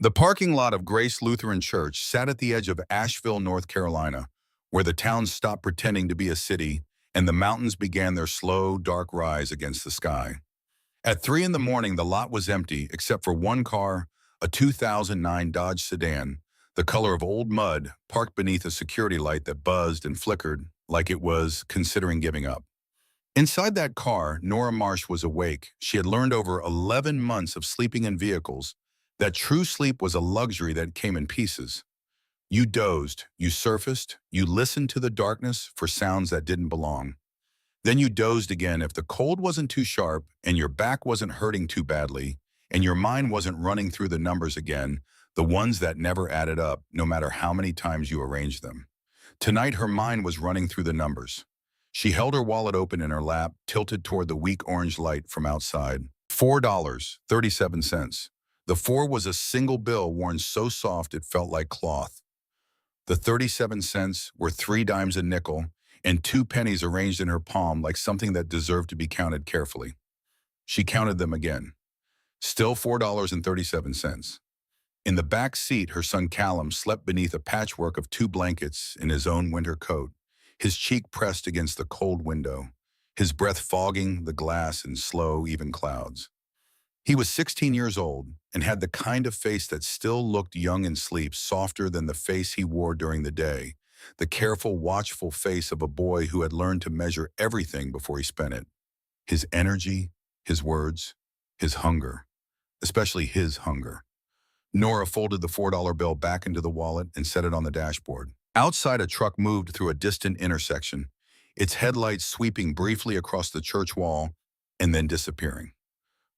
The parking lot of Grace Lutheran Church sat at the edge of Asheville, North Carolina, where the town stopped pretending to be a city and the mountains began their slow, dark rise against the sky. At 3 in the morning, the lot was empty except for one car, a 2009 Dodge sedan, the color of old mud, parked beneath a security light that buzzed and flickered like it was considering giving up. Inside that car, Nora Marsh was awake. She had learned over 11 months of sleeping in vehicles that true sleep was a luxury that came in pieces. You dozed, you surfaced, you listened to the darkness for sounds that didn't belong. Then you dozed again if the cold wasn't too sharp and your back wasn't hurting too badly and your mind wasn't running through the numbers again, the ones that never added up, no matter how many times you arranged them. Tonight her mind was running through the numbers. She held her wallet open in her lap, tilted toward the weak orange light from outside. $4.37. The 4 was a single bill worn so soft it felt like cloth. The 37 cents were 3 dimes a nickel and 2 pennies arranged in her palm like something that deserved to be counted carefully. She counted them again. Still $4.37. In the back seat, her son Callum slept beneath a patchwork of 2 blankets in his own winter coat, his cheek pressed against the cold window, his breath fogging the glass in slow, even clouds. He was 16 years old and had the kind of face that still looked young in sleep, softer than the face he wore during the day, the careful, watchful face of a boy who had learned to measure everything before he spent it. His energy, his words, his hunger, especially his hunger. Nora folded the $4 bill back into the wallet and set it on the dashboard. Outside, a truck moved through a distant intersection, its headlights sweeping briefly across the church wall and then disappearing.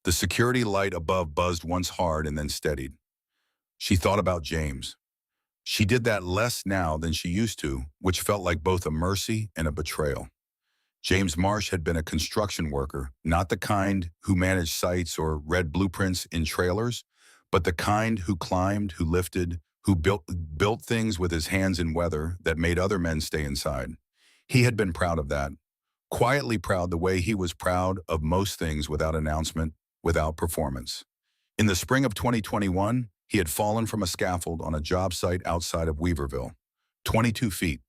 The security light above buzzed once hard and then steadied. She thought about James. She did that less now than she used to, which felt like both a mercy and a betrayal. James Marsh had been a construction worker, not the kind who managed sites or read blueprints in trailers, but the kind who climbed, who lifted, who built things with his hands in weather that made other men stay inside. He had been proud of that, quietly proud the way he was proud of most things without announcement, without performance. In the spring of 2021, he had fallen from a scaffold on a job site outside of Weaverville. 22 feet.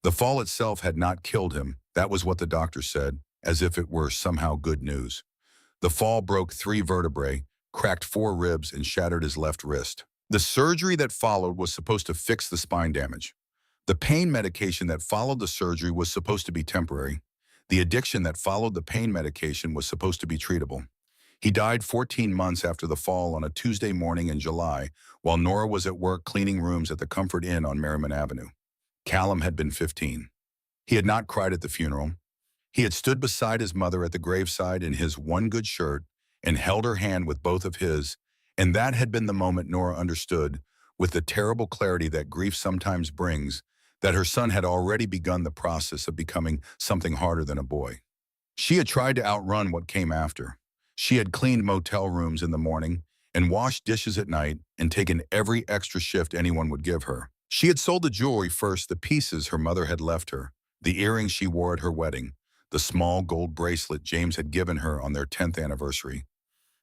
The fall itself had not killed him. That was what the doctor said, as if it were somehow good news. The fall broke 3 vertebrae, cracked 4 ribs, and shattered his left wrist. The surgery that followed was supposed to fix the spine damage. The pain medication that followed the surgery was supposed to be temporary. The addiction that followed the pain medication was supposed to be treatable. He died 14 months after the fall on a Tuesday morning in July, while Nora was at work cleaning rooms at the Comfort Inn on Merriman Avenue. Callum had been 15. He had not cried at the funeral. He had stood beside his mother at the graveside in his one good shirt and held her hand with both of his, and that had been the moment Nora understood, with the terrible clarity that grief sometimes brings, that her son had already begun the process of becoming something harder than a boy. She had tried to outrun what came after. She had cleaned motel rooms in the morning and washed dishes at night and taken every extra shift anyone would give her. She had sold the jewelry first, the pieces her mother had left her, the earrings she wore at her wedding, the small gold bracelet James had given her on their 10th anniversary.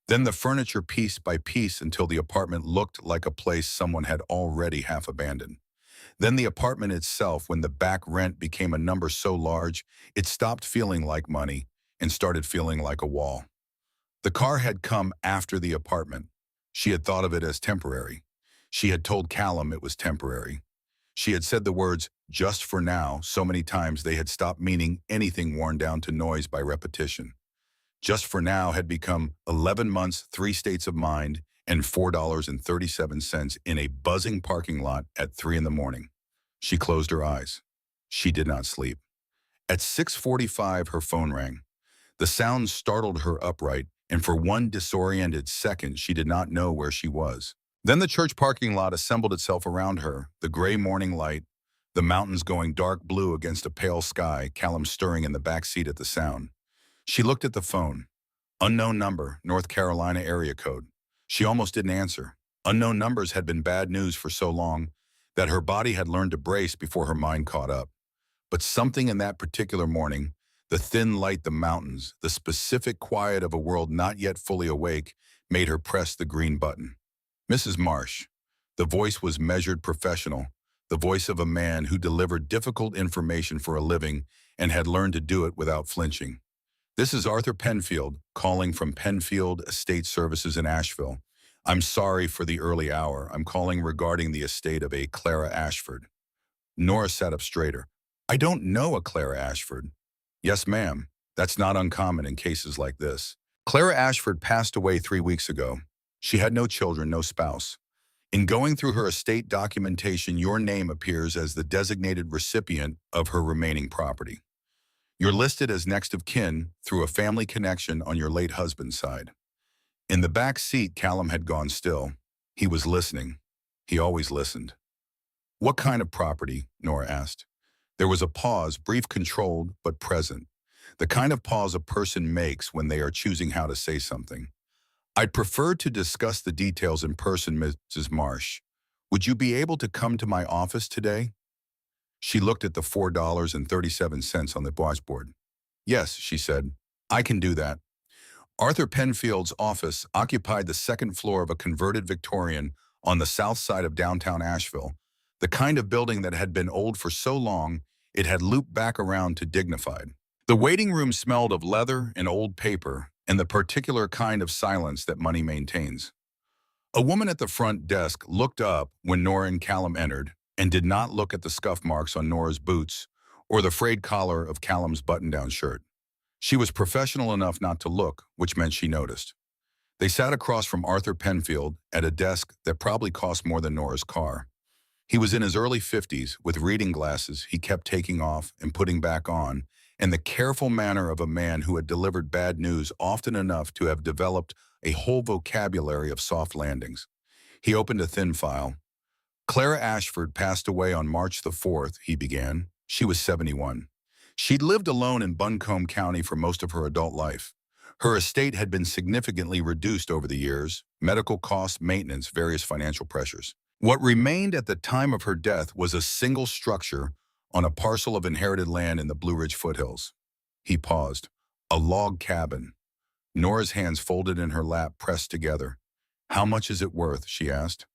Then the furniture piece by piece until the apartment looked like a place someone had already half abandoned. Then the apartment itself, when the back rent became a number so large, it stopped feeling like money and started feeling like a wall. The car had come after the apartment. She had thought of it as temporary. She had told Callum it was temporary. She had said the words, "just for now," so many times they had stopped meaning anything worn down to noise by repetition. Just for now had become 11 months, 3 states of mind, and $4.37 in a buzzing parking lot at 3 in the morning. She closed her eyes. She did not sleep. At 6:45, her phone rang. The sound startled her upright, and for one disoriented second, she did not know where she was. Then the church parking lot assembled itself around her, the gray morning light, the mountains going dark blue against a pale sky, Callum stirring in the back seat at the sound. She looked at the phone. Unknown number, North Carolina area code. She almost didn't answer. Unknown numbers had been bad news for so long that her body had learned to brace before her mind caught up. But something in that particular morning, the thin light, the mountains, the specific quiet of a world not yet fully awake, made her press the green button. "Mrs. Marsh." The voice was measured professional, the voice of a man who delivered difficult information for a living and had learned to do it without flinching. This is Arthur Penfield, calling from Penfield Estate Services in Asheville. I'm sorry for the early hour. I'm calling regarding the estate of a Clara Ashford. Nora sat up straighter. I don't know a Clara Ashford. Yes, ma'am. That's not uncommon in cases like this. Clara Ashford passed away 3 weeks ago. She had no children, no spouse. In going through her estate documentation, your name appears as the designated recipient of her remaining property. You're listed as next of kin through a family connection on your late husband's side. In the back seat, Callum had gone still. He was listening. He always listened. What kind of property? Nora asked. There was a pause, brief, controlled, but present. The kind of pause a person makes when they are choosing how to say something. I'd prefer to discuss the details in person, Mrs. Marsh. Would you be able to come to my office today? She looked at the $4.37 on the watchboard. Yes, she said. I can do that. Arthur Penfield's office occupied the second floor of a converted Victorian on the south side of downtown Asheville, the kind of building that had been old for so long it had looped back around to dignified. The waiting room smelled of leather and old paper and the particular kind of silence that money maintains. A woman at the front desk looked up when Nora and Callum entered and did not look at the scuff marks on Nora's boots or the frayed collar of Callum's button-down shirt. She was professional enough not to look, which meant she noticed. They sat across from Arthur Penfield at a desk that probably cost more than Nora's car. He was in his early 50s with reading glasses he kept taking off and putting back on, and the careful manner of a man who had delivered bad news often enough to have developed a whole vocabulary of soft landings. He opened a thin file. Clara Ashford passed away on March the 4th, he began. She was 71. She'd lived alone in Buncombe County for most of her adult life. Her estate had been significantly reduced over the years, medical costs, maintenance, various financial pressures. What remained at the time of her death was a single structure on a parcel of inherited land in the Blue Ridge foothills. He paused. A log cabin. Nora's hands folded in her lap, pressed together. How much is it worth? She asked.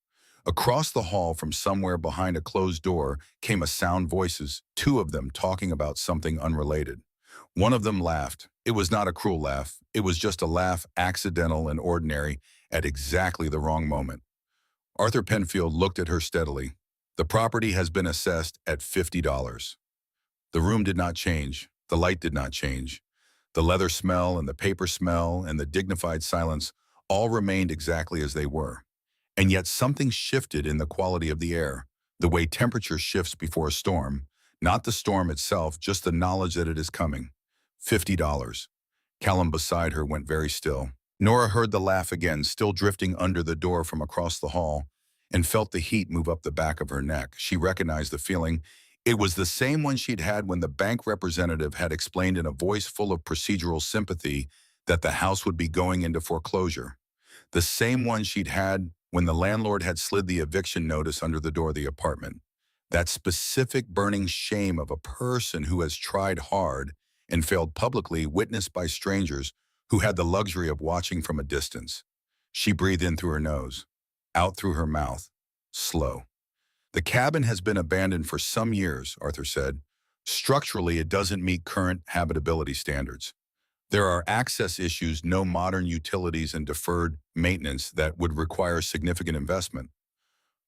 Across the hall from somewhere behind a closed door came a sound voices, two of them talking about something unrelated. One of them laughed. It was not a cruel laugh. It was just a laugh, accidental and ordinary, at exactly the wrong moment. Arthur Penfield looked at her steadily. The property has been assessed at $50. The room did not change. The light did not change. The leather smell and the paper smell and the dignified silence all remained exactly as they were. And yet something shifted in the quality of the air, the way temperature shifts before a storm, not the storm itself, just the knowledge that it is coming. $50. Callum beside her went very still. Nora heard the laugh again, still drifting under the door from across the hall, and felt the heat move up the back of her neck. She recognized the feeling. It was the same one she'd had when the bank representative had explained in a voice full of procedural sympathy that the house would be going into foreclosure. The same one she'd had when the landlord had slid the eviction notice under the door of the apartment. That specific burning shame of a person who has tried hard and failed publicly, witnessed by strangers who had the luxury of watching from a distance. She breathed in through her nose, out through her mouth, slow. The cabin has been abandoned for some years, Arthur said. Structurally, it doesn't meet current habitability standards. There are access issues, no modern utilities, and deferred maintenance that would require significant investment.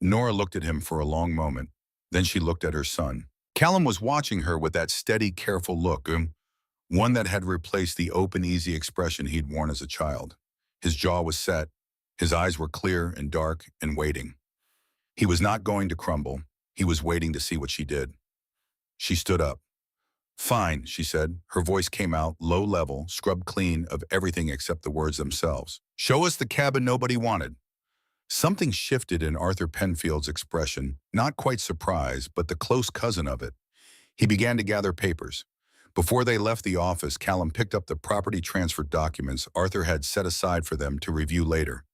Nora looked at him for a long moment. Then she looked at her son. Callum was watching her with that steady, careful look, one that had replaced the open, easy expression he'd worn as a child. His jaw was set. His eyes were clear and dark and waiting. He was not going to crumble. He was waiting to see what she did. She stood up. Fine, she said. Her voice came out, low level, scrubbed clean of everything except the words themselves. Show us the cabin nobody wanted. Something shifted in Arthur Penfield's expression, not quite surprise, but the close cousin of it. He began to gather papers. Before they left the office, Callum picked up the property transfer documents Arthur had set aside for them to review later.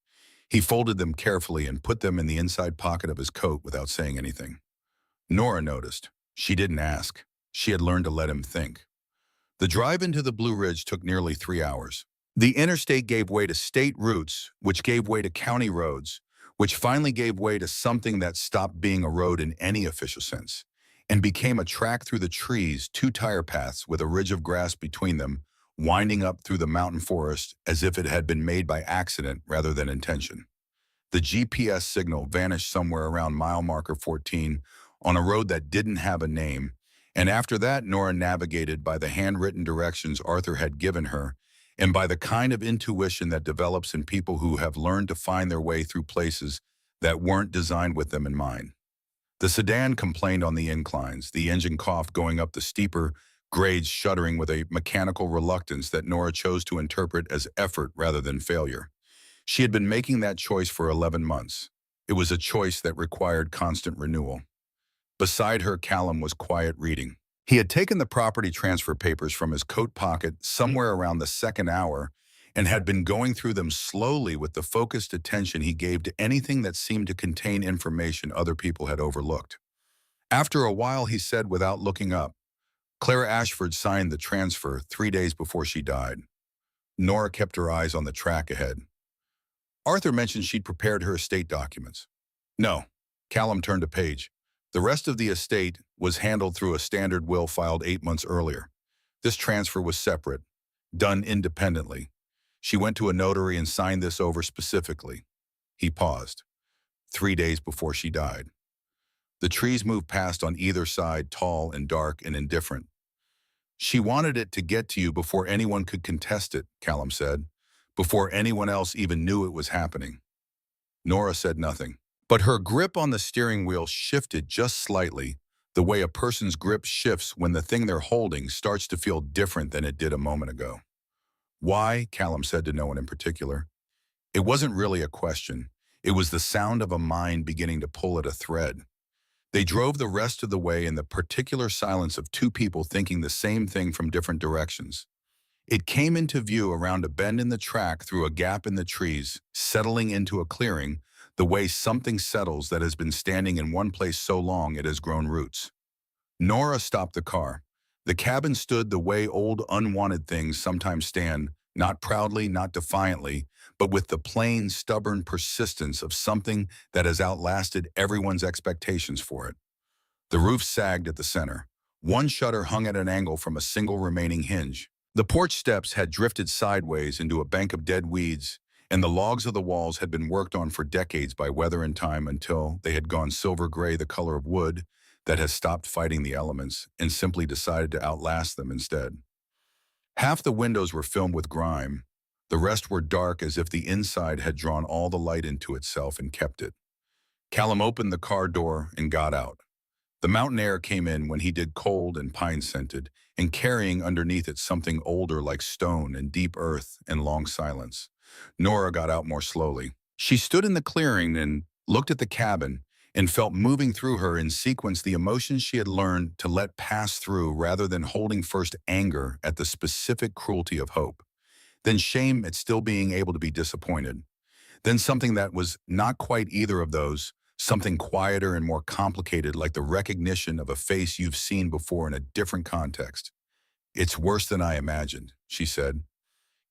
He folded them carefully and put them in the inside pocket of his coat without saying anything. Nora noticed. She didn't ask. She had learned to let him think. The drive into the Blue Ridge took nearly 3 hours. The interstate gave way to state routes, which gave way to county roads, which finally gave way to something that stopped being a road in any official sense and became a track through the trees, two tire paths with a ridge of grass between them, winding up through the mountain forest as if it had been made by accident rather than intention. The GPS signal vanished somewhere around mile marker 14 on a road that didn't have a name, and after that Nora navigated by the handwritten directions Arthur had given her and by the kind of intuition that develops in people who have learned to find their way through places that weren't designed with them in mind. The sedan complained on the inclines, the engine coughed going up the steeper grades, shuddering with a mechanical reluctance that Nora chose to interpret as effort rather than failure. She had been making that choice for 11 months. It was a choice that required constant renewal. Beside her, Callum was quiet reading. He had taken the property transfer papers from his coat pocket somewhere around the second hour and had been going through them slowly with the focused attention he gave to anything that seemed to contain information other people had overlooked. After a while, he said without looking up, Clara Ashford signed the transfer 3 days before she died. Nora kept her eyes on the track ahead. Arthur mentioned she'd prepared her estate documents. No. Callum turned a page. The rest of the estate was handled through a standard will filed 8 months earlier. This transfer was separate, done independently. She went to a notary and signed this over specifically. He paused. 3 days before she died. The trees moved past on either side, tall and dark and indifferent. She wanted it to get to you before anyone could contest it, Callum said, before anyone else even knew it was happening. Nora said nothing, but her grip on the steering wheel shifted just slightly, the way a person's grip shifts when the thing they're holding starts to feel different than it did a moment ago. Why? Callum said to no one in particular. It wasn't really a question. It was the sound of a mind beginning to pull at a thread. They drove the rest of the way in the particular silence of two people thinking the same thing from different directions. It came into view around a bend in the track through a gap in the trees, settling into a clearing, the way something settles that has been standing in one place so long it has grown roots. Nora stopped the car. The cabin stood the way old unwanted things sometimes stand, not proudly, not defiantly, but with the plain, stubborn persistence of something that has outlasted everyone's expectations for it. The roof sagged at the center. One shutter hung at an angle from a single remaining hinge. The porch steps had drifted sideways into a bank of dead weeds, and the logs of the walls had been worked on for decades by weather and time until they had gone silver gray, the color of wood that has stopped fighting the elements and simply decided to outlast them instead. Half the windows were filmed with grime. The rest were dark as if the inside had drawn all the light into itself and kept it. Callum opened the car door and got out. The mountain air came in when he did, cold and pine-scented, and carrying underneath it something older like stone and deep earth and long silence. Nora got out more slowly. She stood in the clearing and looked at the cabin and felt moving through her in sequence the emotions she had learned to let pass through rather than holding first anger at the specific cruelty of hope, then shame at still being able to be disappointed, then something that was not quite either of those, something quieter and more complicated like the recognition of a face you've seen before in a different context. It's worse than I imagined, she said.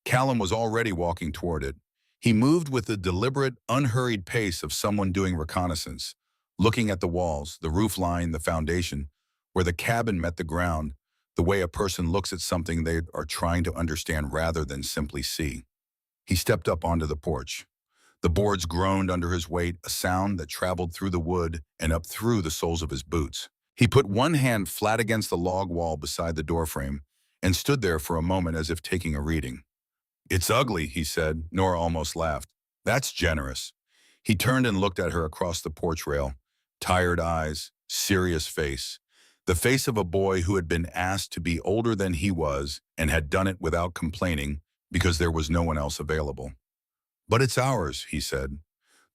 Callum was already walking toward it. He moved with the deliberate, unhurried pace of someone doing reconnaissance, looking at the walls, the roof line, the foundation, where the cabin met the ground, the way a person looks at something they are trying to understand rather than simply see. He stepped up onto the porch. The boards groaned under his weight, a sound that traveled through the wood and up through the soles of his boots. He put one hand flat against the log wall beside the doorframe and stood there for a moment as if taking a reading. It's ugly, he said. Nora almost laughed. That's generous. He turned and looked at her across the porch rail. Tired eyes, serious face. The face of a boy who had been asked to be older than he was and had done it without complaining because there was no one else available. But it's ours, he said.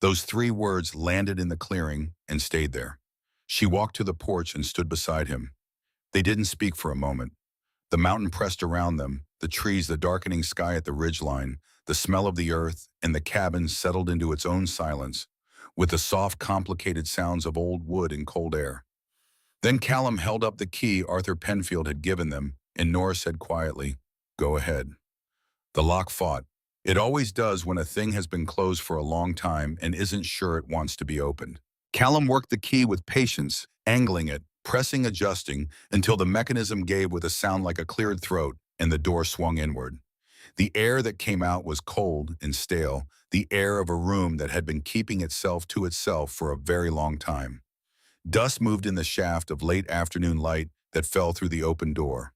Those 3 words landed in the clearing and stayed there. She walked to the porch and stood beside him. They didn't speak for a moment. The mountain pressed around them, the trees, the darkening sky at the ridgeline, the smell of the earth, and the cabin settled into its own silence, with the soft, complicated sounds of old wood and cold air. Then Callum held up the key Arthur Penfield had given them, and Nora said quietly, "Go ahead." The lock fought. It always does when a thing has been closed for a long time and isn't sure it wants to be opened. Callum worked the key with patience, angling it, pressing, adjusting, until the mechanism gave with a sound like a cleared throat and the door swung inward. The air that came out was cold and stale, the air of a room that had been keeping itself to itself for a very long time. Dust moved in the shaft of late afternoon light that fell through the open door.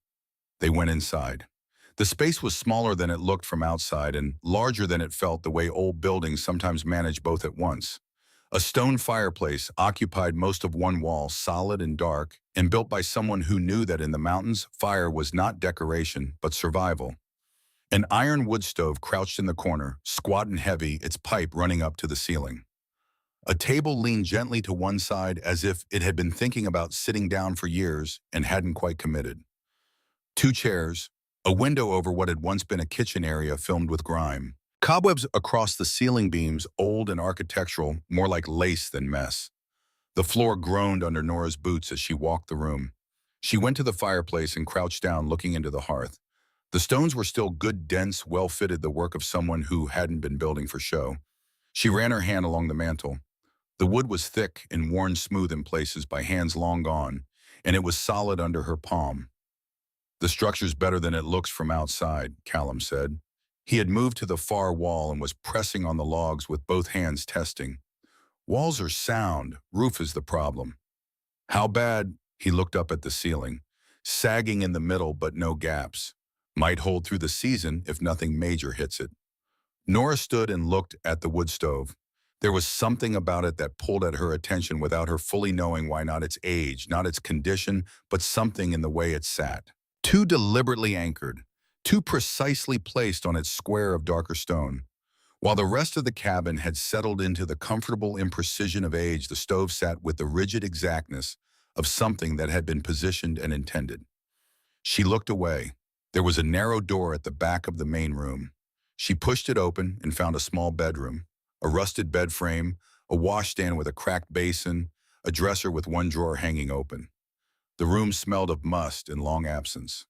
They went inside. The space was smaller than it looked from outside and larger than it felt the way old buildings sometimes manage both at once. A stone fireplace occupied most of one wall, solid and dark, and built by someone who knew that in the mountains, fire was not decoration, but survival. An iron wood stove crouched in the corner, squat and heavy, its pipe running up to the ceiling. A table leaned gently to one side as if it had been thinking about sitting down for years and hadn't quite committed. Two chairs, a window over what had once been a kitchen area filmed with grime. Cobwebs across the ceiling beams, old and architectural, more like lace than mess. The floor groaned under Nora's boots as she walked the room. She went to the fireplace and crouched down, looking into the hearth. The stones were still good, dense, well-fitted, the work of someone who hadn't been building for show. She ran her hand along the mantel. The wood was thick and worn smooth in places by hands long gone, and it was solid under her palm. "The structure's better than it looks from outside," Callum said. He had moved to the far wall and was pressing on the logs with both hands, testing. "Walls are sound, roof is the problem." "How bad?" He looked up at the ceiling. "Sagging in the middle but no gaps. Might hold through the season if nothing major hits it." Nora stood and looked at the wood stove. There was something about it that pulled at her attention without her fully knowing why, not its age, not its condition, but something in the way it sat. Too deliberately anchored, too precisely placed on its square of darker stone. While the rest of the cabin had settled into the comfortable imprecision of age, the stove sat with the rigid exactness of something that had been positioned and intended. She looked away. There was a narrow door at the back of the main room. She pushed it open and found a small bedroom, a rusted bed frame, a washstand with a cracked basin, a dresser with one drawer hanging open. The room smelled of must and long absence.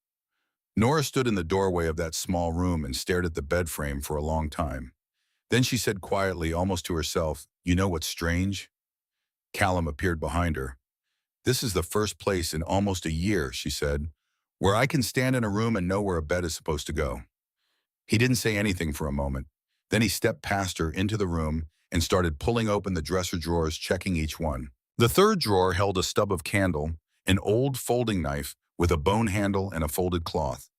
Nora stood in the doorway of that small room and stared at the bed frame for a long time. Then she said quietly, almost to herself, "You know what's strange?" Callum appeared behind her. "This is the first place in almost a year," she said, "where I can stand in a room and know where a bed is supposed to go." He didn't say anything for a moment. Then he stepped past her into the room and started pulling open the dresser drawers, checking each one. The third drawer held a stub of candle, an old folding knife with a bone handle and a folded cloth.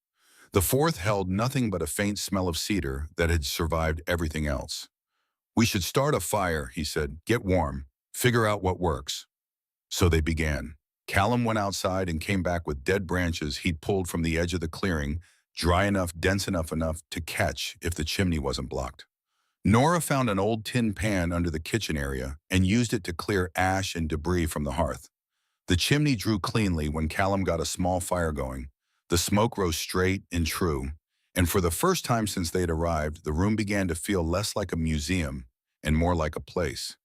The fourth held nothing but a faint smell of cedar that had survived everything else. "We should start a fire," he said. "Get warm. Figure out what works." So they began. Callum went outside and came back with dead branches he'd pulled from the edge of the clearing, dry enough, dense enough to catch if the chimney wasn't blocked. Nora found an old tin pan under the kitchen area and used it to clear ash and debris from the hearth. The chimney drew cleanly when Callum got a small fire going. The smoke rose straight and true, and for the first time since they'd arrived, the room began to feel less like a museum and more like a place.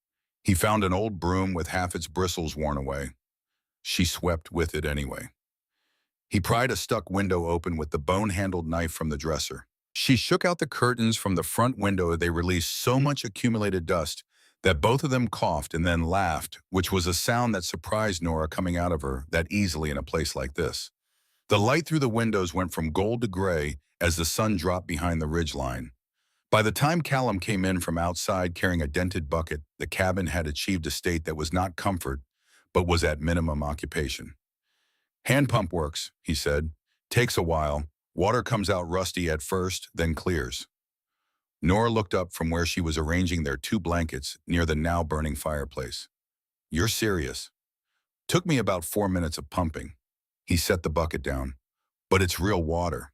He found an old broom with half its bristles worn away. She swept with it anyway. He pried a stuck window open with the bone-handled knife from the dresser. She shook out the curtains from the front window. They released so much accumulated dust that both of them coughed and then laughed, which was a sound that surprised Nora coming out of her that easily in a place like this. The light through the windows went from gold to gray as the sun dropped behind the ridgeline. By the time Callum came in from outside carrying a dented bucket, the cabin had achieved a state that was not comfort, but was at minimum occupation. "Hand pump works," he said. "Takes a while. Water comes out rusty at first, then clears." Nora looked up from where she was arranging their two blankets near the now burning fireplace. "You're serious?" "Took me about 4 minutes of pumping." He set the bucket down. "But it's real water."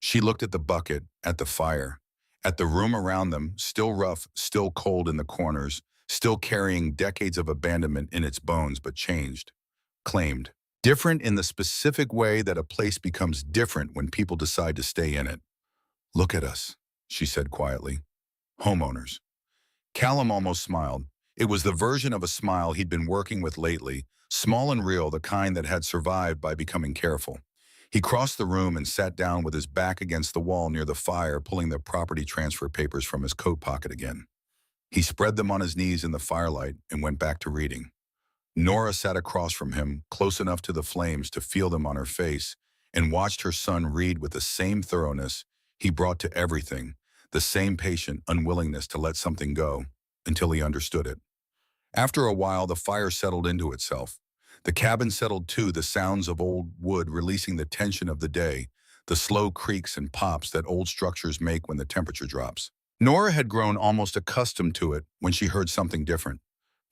She looked at the bucket, at the fire, at the room around them, still rough, still cold in the corners, still carrying decades of abandonment in its bones, but changed, claimed. Different in the specific way that a place becomes different when people decide to stay in it. "Look at us," she said quietly. "Homeowners." Callum almost smiled. It was the version of a smile he'd been working with lately, small and real, the kind that had survived by becoming careful. He crossed the room and sat down with his back against the wall near the fire, pulling the property transfer papers from his coat pocket again. He spread them on his knees in the firelight and went back to reading. Nora sat across from him, close enough to the flames to feel them on her face, and watched her son read with the same thoroughness he brought to everything, the same patient unwillingness to let something go, until he understood it. After a while, the fire settled into itself. The cabin settled too, the sounds of old wood releasing the tension of the day, the slow creaks and pops that old structures make when the temperature drops. Nora had grown almost accustomed to it when she heard something different.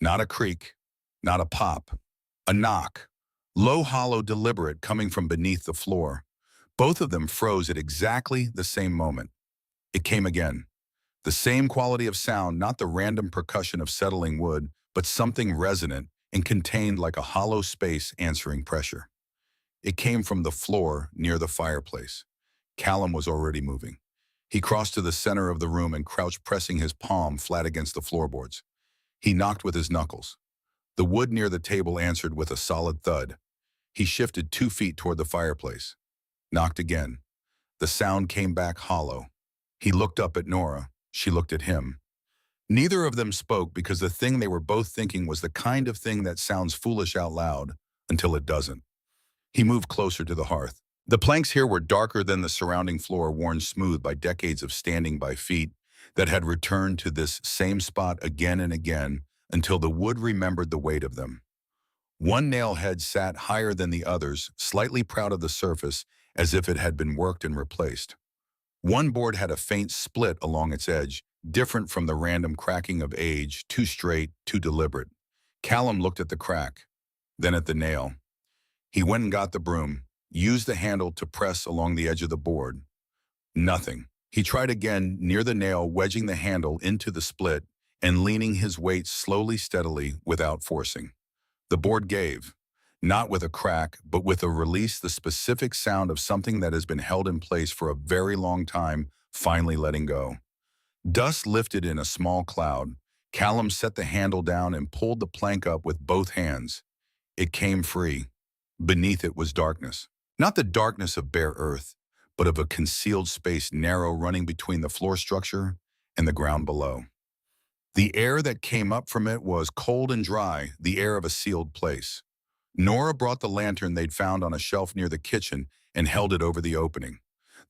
Not a creak, not a pop, a knock. Low, hollow, deliberate, coming from beneath the floor. Both of them froze at exactly the same moment. It came again. The same quality of sound, not the random percussion of settling wood, but something resonant and contained like a hollow space answering pressure. It came from the floor near the fireplace. Callum was already moving. He crossed to the center of the room and crouched, pressing his palm flat against the floorboards. He knocked with his knuckles. The wood near the table answered with a solid thud. He shifted 2 feet toward the fireplace. Knocked again. The sound came back hollow. He looked up at Nora. She looked at him. Neither of them spoke because the thing they were both thinking was the kind of thing that sounds foolish out loud until it doesn't. He moved closer to the hearth. The planks here were darker than the surrounding floor, worn smooth by decades of standing by feet that had returned to this same spot again and again until the wood remembered the weight of them. One nail head sat higher than the others, slightly proud of the surface, as if it had been worked and replaced. One board had a faint split along its edge, different from the random cracking of age, too straight, too deliberate. Callum looked at the crack, then at the nail. He went and got the broom, used the handle to press along the edge of the board. Nothing. He tried again, near the nail, wedging the handle into the split and leaning his weight slowly, steadily, without forcing. The board gave, not with a crack, but with a release, the specific sound of something that has been held in place for a very long time, finally letting go. Dust lifted in a small cloud. Callum set the handle down and pulled the plank up with both hands. It came free. Beneath it was darkness. Not the darkness of bare earth, but of a concealed space narrow running between the floor structure and the ground below. The air that came up from it was cold and dry, the air of a sealed place. Nora brought the lantern they'd found on a shelf near the kitchen and held it over the opening.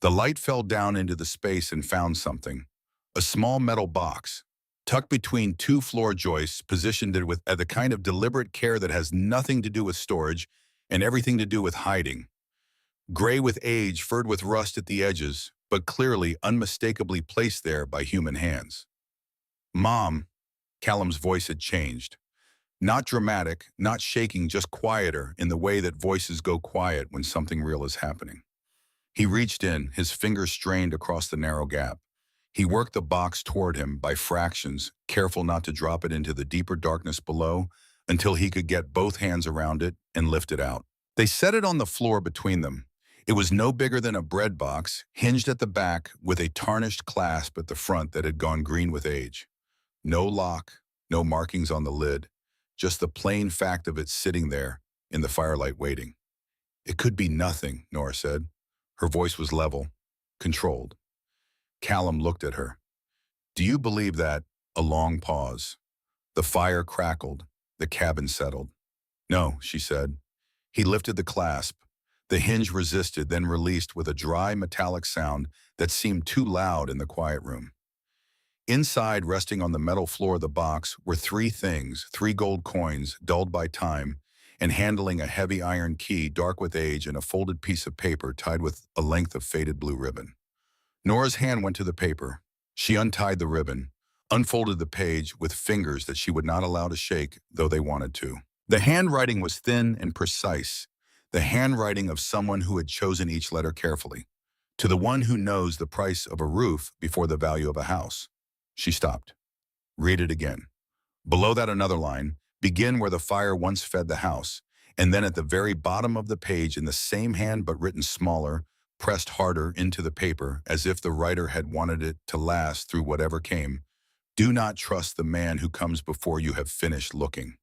The light fell down into the space and found something. A small metal box, tucked between two floor joists, positioned it with the kind of deliberate care that has nothing to do with storage and everything to do with hiding. Gray with age, furred with rust at the edges, but clearly, unmistakably placed there by human hands. "Mom," Callum's voice had changed. Not dramatic, not shaking, just quieter in the way that voices go quiet when something real is happening. He reached in, his fingers strained across the narrow gap. He worked the box toward him by fractions, careful not to drop it into the deeper darkness below, until he could get both hands around it and lift it out. They set it on the floor between them. It was no bigger than a bread box, hinged at the back with a tarnished clasp at the front that had gone green with age. No lock, no markings on the lid, just the plain fact of it sitting there in the firelight waiting. "It could be nothing," Nora said. Her voice was level, controlled. Callum looked at her. "Do you believe that?" A long pause. The fire crackled. The cabin settled. "No," she said. He lifted the clasp. The hinge resisted, then released with a dry metallic sound that seemed too loud in the quiet room. Inside, resting on the metal floor of the box, were three things, 3 gold coins, dulled by time, and handling a heavy iron key, dark with age, and a folded piece of paper tied with a length of faded blue ribbon. Nora's hand went to the paper. She untied the ribbon, unfolded the page with fingers that she would not allow to shake, though they wanted to. The handwriting was thin and precise, the handwriting of someone who had chosen each letter carefully. To the one who knows the price of a roof before the value of a house. She stopped. "Read it again." Below that, another line, "Begin where the fire once fed the house." And then at the very bottom of the page, in the same hand but written smaller, pressed harder into the paper, as if the writer had wanted it to last through whatever came, "Do not trust the man who comes before you have finished looking."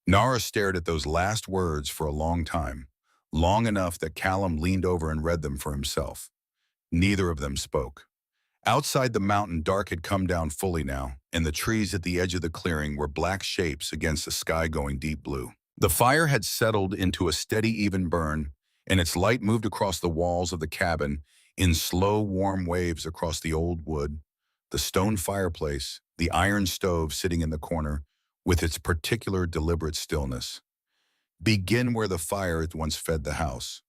Nara stared at those last words for a long time, long enough that Callum leaned over and read them for himself. Neither of them spoke. Outside the mountain, dark had come down fully now, and the trees at the edge of the clearing were black shapes against a sky going deep blue. The fire had settled into a steady, even burn, and its light moved across the walls of the cabin in slow, warm waves across the old wood, the stone fireplace, the iron stove sitting in the corner, with its particular deliberate stillness. Begin where the fire had once fed the house.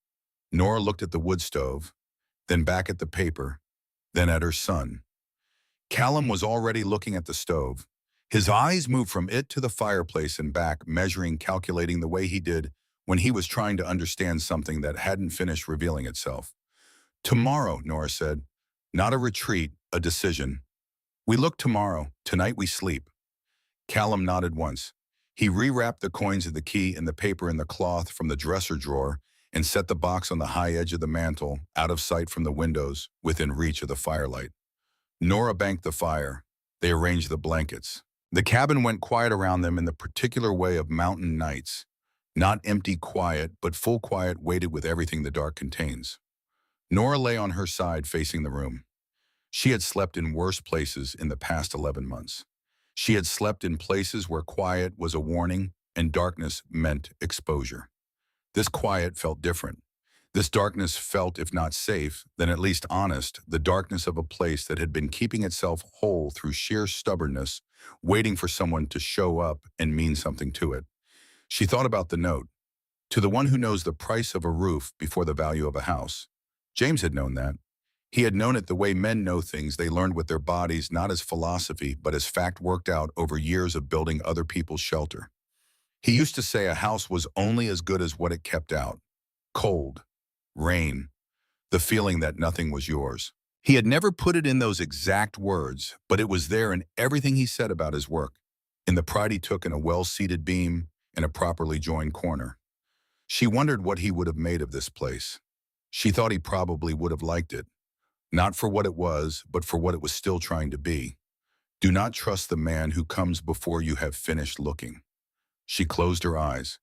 Nora looked at the wood stove, then back at the paper, then at her son. Callum was already looking at the stove. His eyes moved from it to the fireplace and back, measuring, calculating the way he did when he was trying to understand something that hadn't finished revealing itself. Tomorrow, Nora said. Not a retreat, a decision. We look tomorrow. Tonight we sleep. Callum nodded once. He rewrapped the coins of the key and the paper in the cloth from the dresser drawer and set the box on the high edge of the mantel, out of sight from the windows, within reach of the firelight. Nora banked the fire. They arranged the blankets. The cabin went quiet around them in the particular way of mountain nights. Not empty quiet, but full quiet weighted with everything the dark contains. Nora lay on her side facing the room. She had slept in worse places in the past 11 months. She had slept in places where quiet was a warning and darkness meant exposure. This quiet felt different. This darkness felt, if not safe, then at least honest, the darkness of a place that had been keeping itself whole through sheer stubbornness, waiting for someone to show up and mean something to it. She thought about the note. To the one who knows the price of a roof before the value of a house. James had known that. He had known it the way men know things they learned with their bodies, not as philosophy, but as fact worked out over years of building other people's shelter. He used to say a house was only as good as what it kept out. Cold, rain, the feeling that nothing was yours. He had never put it in those exact words, but it was there in everything he said about his work, in the pride he took in a well-seated beam and a properly joined corner. She wondered what he would have made of this place. She thought he probably would have liked it, not for what it was, but for what it was still trying to be. Do not trust the man who comes before you have finished looking. She closed her eyes.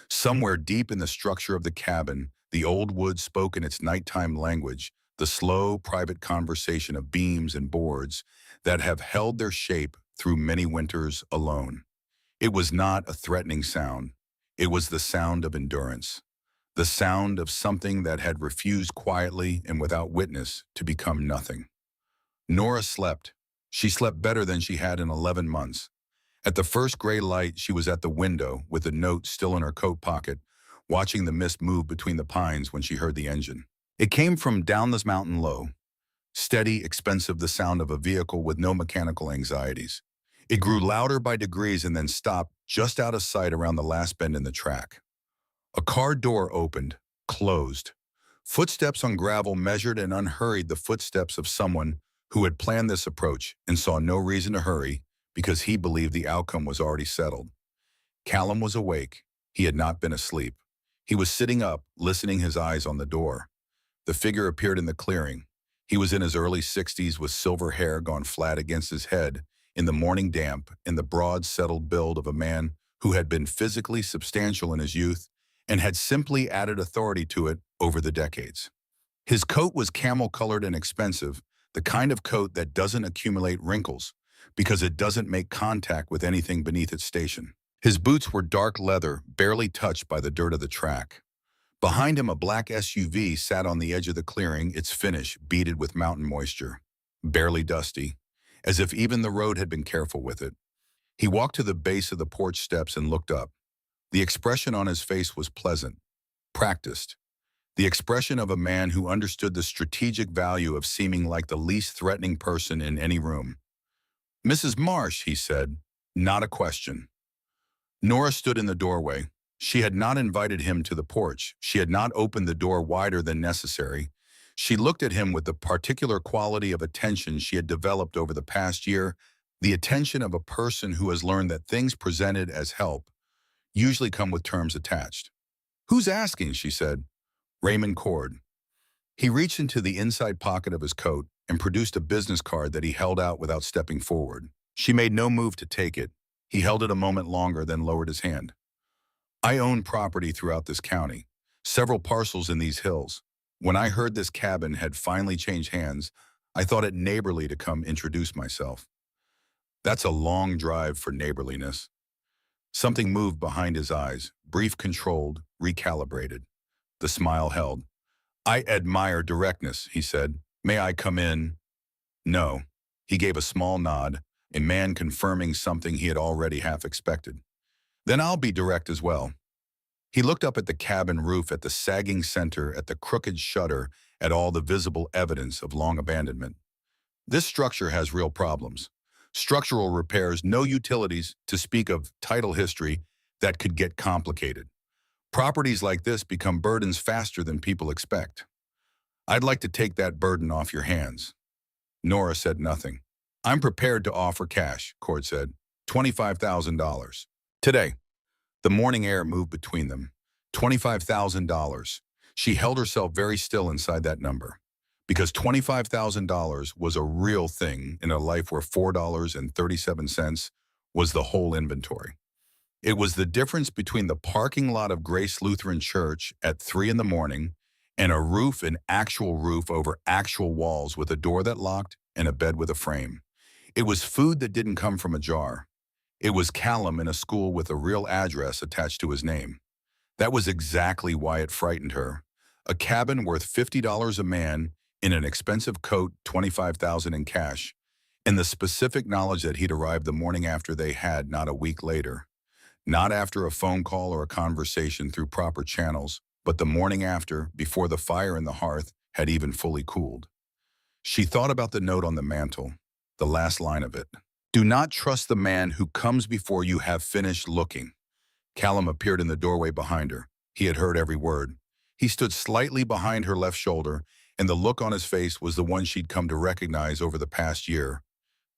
Somewhere deep in the structure of the cabin, the old wood spoke in its nighttime language, the slow, private conversation of beams and boards that have held their shape through many winters alone. It was not a threatening sound. It was the sound of endurance, the sound of something that had refused quietly and without witness to become nothing. Nora slept. She slept better than she had in 11 months. At the first gray light, she was at the window with the note still in her coat pocket, watching the mist move between the pines when she heard the engine. It came from down this mountain low. Steady, expensive, the sound of a vehicle with no mechanical anxieties. It grew louder by degrees and then stopped just out of sight around the last bend in the track. A car door opened, closed. Footsteps on gravel measured and unhurried the footsteps of someone who had planned this approach and saw no reason to hurry because he believed the outcome was already settled. Callum was awake. He had not been asleep. He was sitting up, listening, his eyes on the door. The figure appeared in the clearing. He was in his early 60s with silver hair gone flat against his head, in the morning damp, in the broad, settled build of a man who had been physically substantial in his youth and had simply added authority to it over the decades. His coat was camel-colored and expensive, the kind of coat that doesn't accumulate wrinkles because it doesn't make contact with anything beneath its station. His boots were dark leather, barely touched by the dirt of the track. Behind him, a black SUV sat on the edge of the clearing, its finish beaded with mountain moisture, barely dusty, as if even the road had been careful with it. He walked to the base of the porch steps and looked up. The expression on his face was pleasant, practiced. The expression of a man who understood the strategic value of seeming like the least threatening person in any room. "Mrs. Marsh," he said, not a question. Nora stood in the doorway. She had not invited him to the porch. She had not opened the door wider than necessary. She looked at him with the particular quality of attention she had developed over the past year, the attention of a person who has learned that things presented as help usually come with terms attached. "Who's asking?" she said. "Raymond Cord." He reached into the inside pocket of his coat and produced a business card that he held out without stepping forward. She made no move to take it. He held it a moment longer, then lowered his hand. "I own property throughout this county. several parcels in these hills. When I heard this cabin had finally changed hands, I thought it neighborly to come introduce myself. That's a long drive for neighborliness. Something moved behind his eyes, brief, controlled, recalibrated. The smile held. I admire directness, he said. May I come in? No. He gave a small nod, a man confirming something he had already half expected. Then I'll be direct as well. He looked up at the cabin roof, at the sagging center, at the crooked shutter, at all the visible evidence of long abandonment. This structure has real problems. Structural repairs, no utilities, to speak of title history, that could get complicated. Properties like this become burdens faster than people expect. I'd like to take that burden off your hands. Nora said nothing. I'm prepared to offer cash, Cord said. $25,000. Today. The morning air moved between them. $25,000. She held herself very still inside that number. Because $25,000 was a real thing in a life where $4.37 was the whole inventory. It was the difference between the parking lot of Grace Lutheran Church at 3 in the morning and a roof, an actual roof over actual walls with a door that locked and a bed with a frame. It was food that didn't come from a jar. It was Callum in a school with a real address attached to his name. That was exactly why it frightened her. A cabin worth $50 a man in an expensive coat, $25,000 in cash, and the specific knowledge that he'd arrived the morning after they had, not a week later. Not after a phone call or a conversation through proper channels, but the morning after, before the fire in the hearth had even fully cooled. She thought about the note on the mantel, the last line of it. Do not trust the man who comes before you have finished looking. Callum appeared in the doorway behind her. He had heard every word. He stood slightly behind her left shoulder, and the look on his face was the one she'd come to recognize over the past year.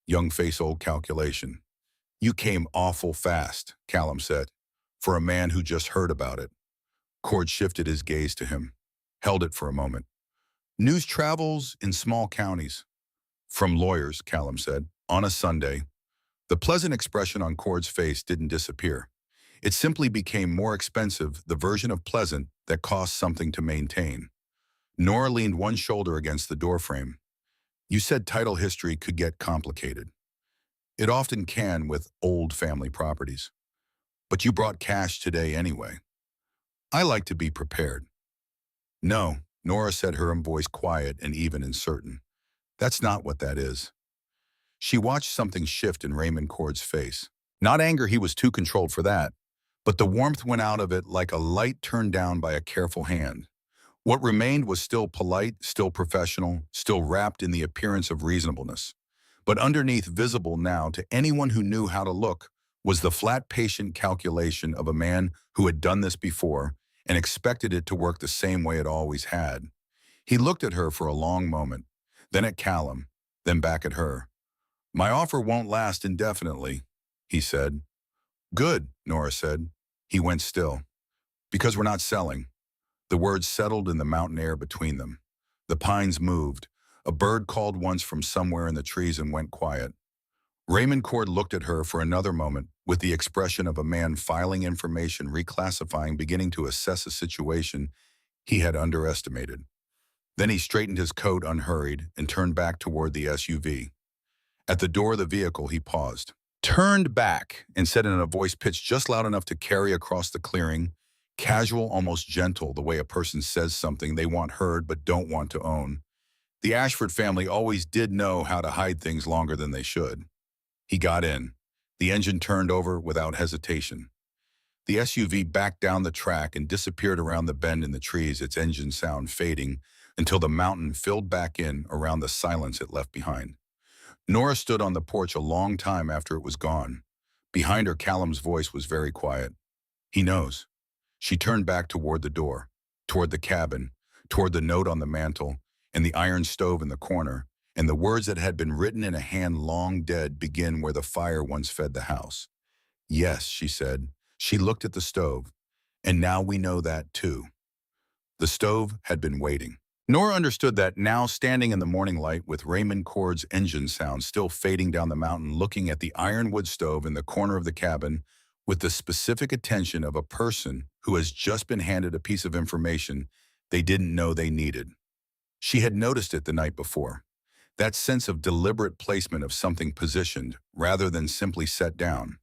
Young face, old calculation. You came awful fast, Callum said, for a man who just heard about it. Cord shifted his gaze to him, held it for a moment. News travels in small counties. From lawyers, Callum said, on a Sunday. The pleasant expression on Cord's face didn't disappear. It simply became more expensive, the version of pleasant that costs something to maintain. Nora leaned one shoulder against the doorframe. You said title history could get complicated. It often can with old family properties. But you brought cash today anyway. I like to be prepared. No, Nora said, her voice quiet and even and certain. That's not what that is. She watched something shift in Raymond Cord's face. Not anger, he was too controlled for that, but the warmth went out of it like a light turned down by a careful hand. What remained was still polite, still professional, still wrapped in the appearance of reasonableness. But underneath, visible now to anyone who knew how to look, was the flat, patient calculation of a man who had done this before and expected it to work the same way it always had. He looked at her for a long moment, then at Callum, then back at her. My offer won't last indefinitely, he said. Good, Nora said. He went still. Because we're not selling. The words settled in the mountain air between them. The pines moved. A bird called once from somewhere in the trees and went quiet. Raymond Cord looked at her for another moment with the expression of a man filing information, reclassifying, beginning to assess a situation he had underestimated. Then he straightened his coat unhurried and turned back toward the SUV. At the door of the vehicle, he paused, turned back, and said in a voice pitched just loud enough to carry across the clearing, casual, almost gentle, the way a person says something they want heard but don't want to own. The Ashford family always did know how to hide things longer than they should. He got in. The engine turned over without hesitation. The SUV backed down the track and disappeared around the bend in the trees, its engine sound fading until the mountain filled back in around the silence it left behind. Nora stood on the porch a long time after it was gone. Behind her, Callum's voice was very quiet. He knows. She turned back toward the door, toward the cabin, toward the note on the mantel, and the iron stove in the corner, and the words that had been written in a hand long dead begin where the fire once fed the house. Yes, she said. She looked at the stove. And now we know that too. The stove had been waiting. Nora understood that now, standing in the morning light with Raymond Cord's engine sound still fading down the mountain, looking at the ironwood stove in the corner of the cabin, with the specific attention of a person who has just been handed a piece of information they didn't know they needed. She had noticed it the night before. That sense of deliberate placement of something positioned rather than simply set down.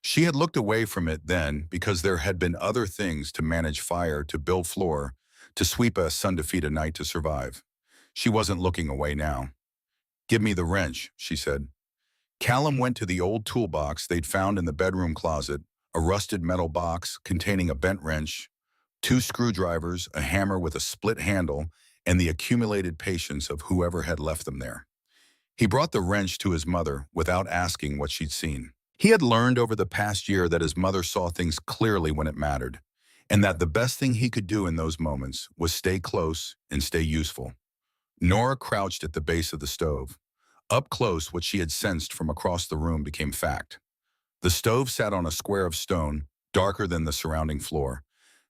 She had looked away from it then because there had been other things to manage fire, to build floor, to sweep a sun, to feed a night, to survive. She wasn't looking away now. "Give me the wrench," she said. Callum went to the old toolbox they'd found in the bedroom closet, a rusted metal box containing a bent wrench, two screwdrivers, a hammer with a split handle, and the accumulated patience of whoever had left them there. He brought the wrench to his mother without asking what she'd seen. He had learned over the past year that his mother saw things clearly when it mattered, and that the best thing he could do in those moments was stay close and stay useful. Nora crouched at the base of the stove. Up close, what she had sensed from across the room became fact. The stove sat on a square of stone, darker than the surrounding floor.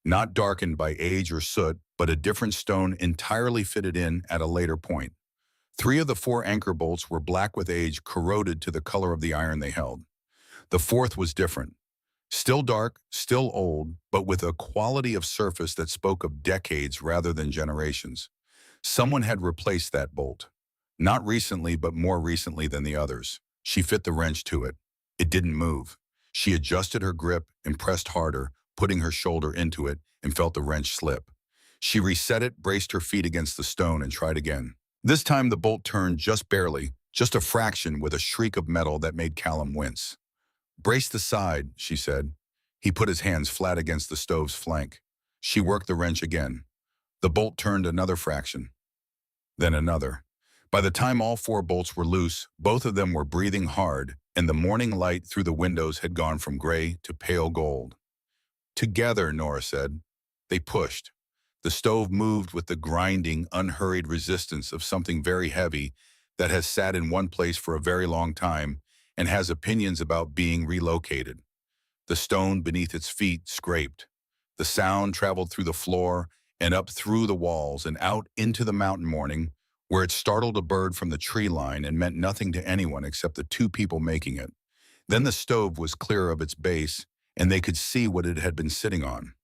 Not darkened by age or soot, but a different stone entirely fitted in at a later point. Three of the four anchor bolts were black with age, corroded to the color of the iron they held. The fourth was different. Still dark, still old, but with a quality of surface that spoke of decades rather than generations. Someone had replaced that bolt. Not recently, but more recently than the others. She fit the wrench to it. It didn't move. She adjusted her grip and pressed harder, putting her shoulder into it, and felt the wrench slip. She reset it, braced her feet against the stone, and tried again. This time the bolt turned just barely, just a fraction, with a shriek of metal that made Callum wince. "Brace the side," she said. He put his hands flat against the stove's flank. She worked the wrench again. The bolt turned another fraction, then another. By the time all four bolts were loose, both of them were breathing hard, and the morning light through the windows had gone from gray to pale gold. "Together," Nora said. They pushed. The stove moved with the grinding, unhurried resistance of something very heavy that has sat in one place for a very long time and has opinions about being relocated. The stone beneath its feet scraped. The sound traveled through the floor and up through the walls and out into the mountain morning, where it startled a bird from the tree line and meant nothing to anyone except the two people making it. Then the stove was clear of its base, and they could see what it had been sitting on.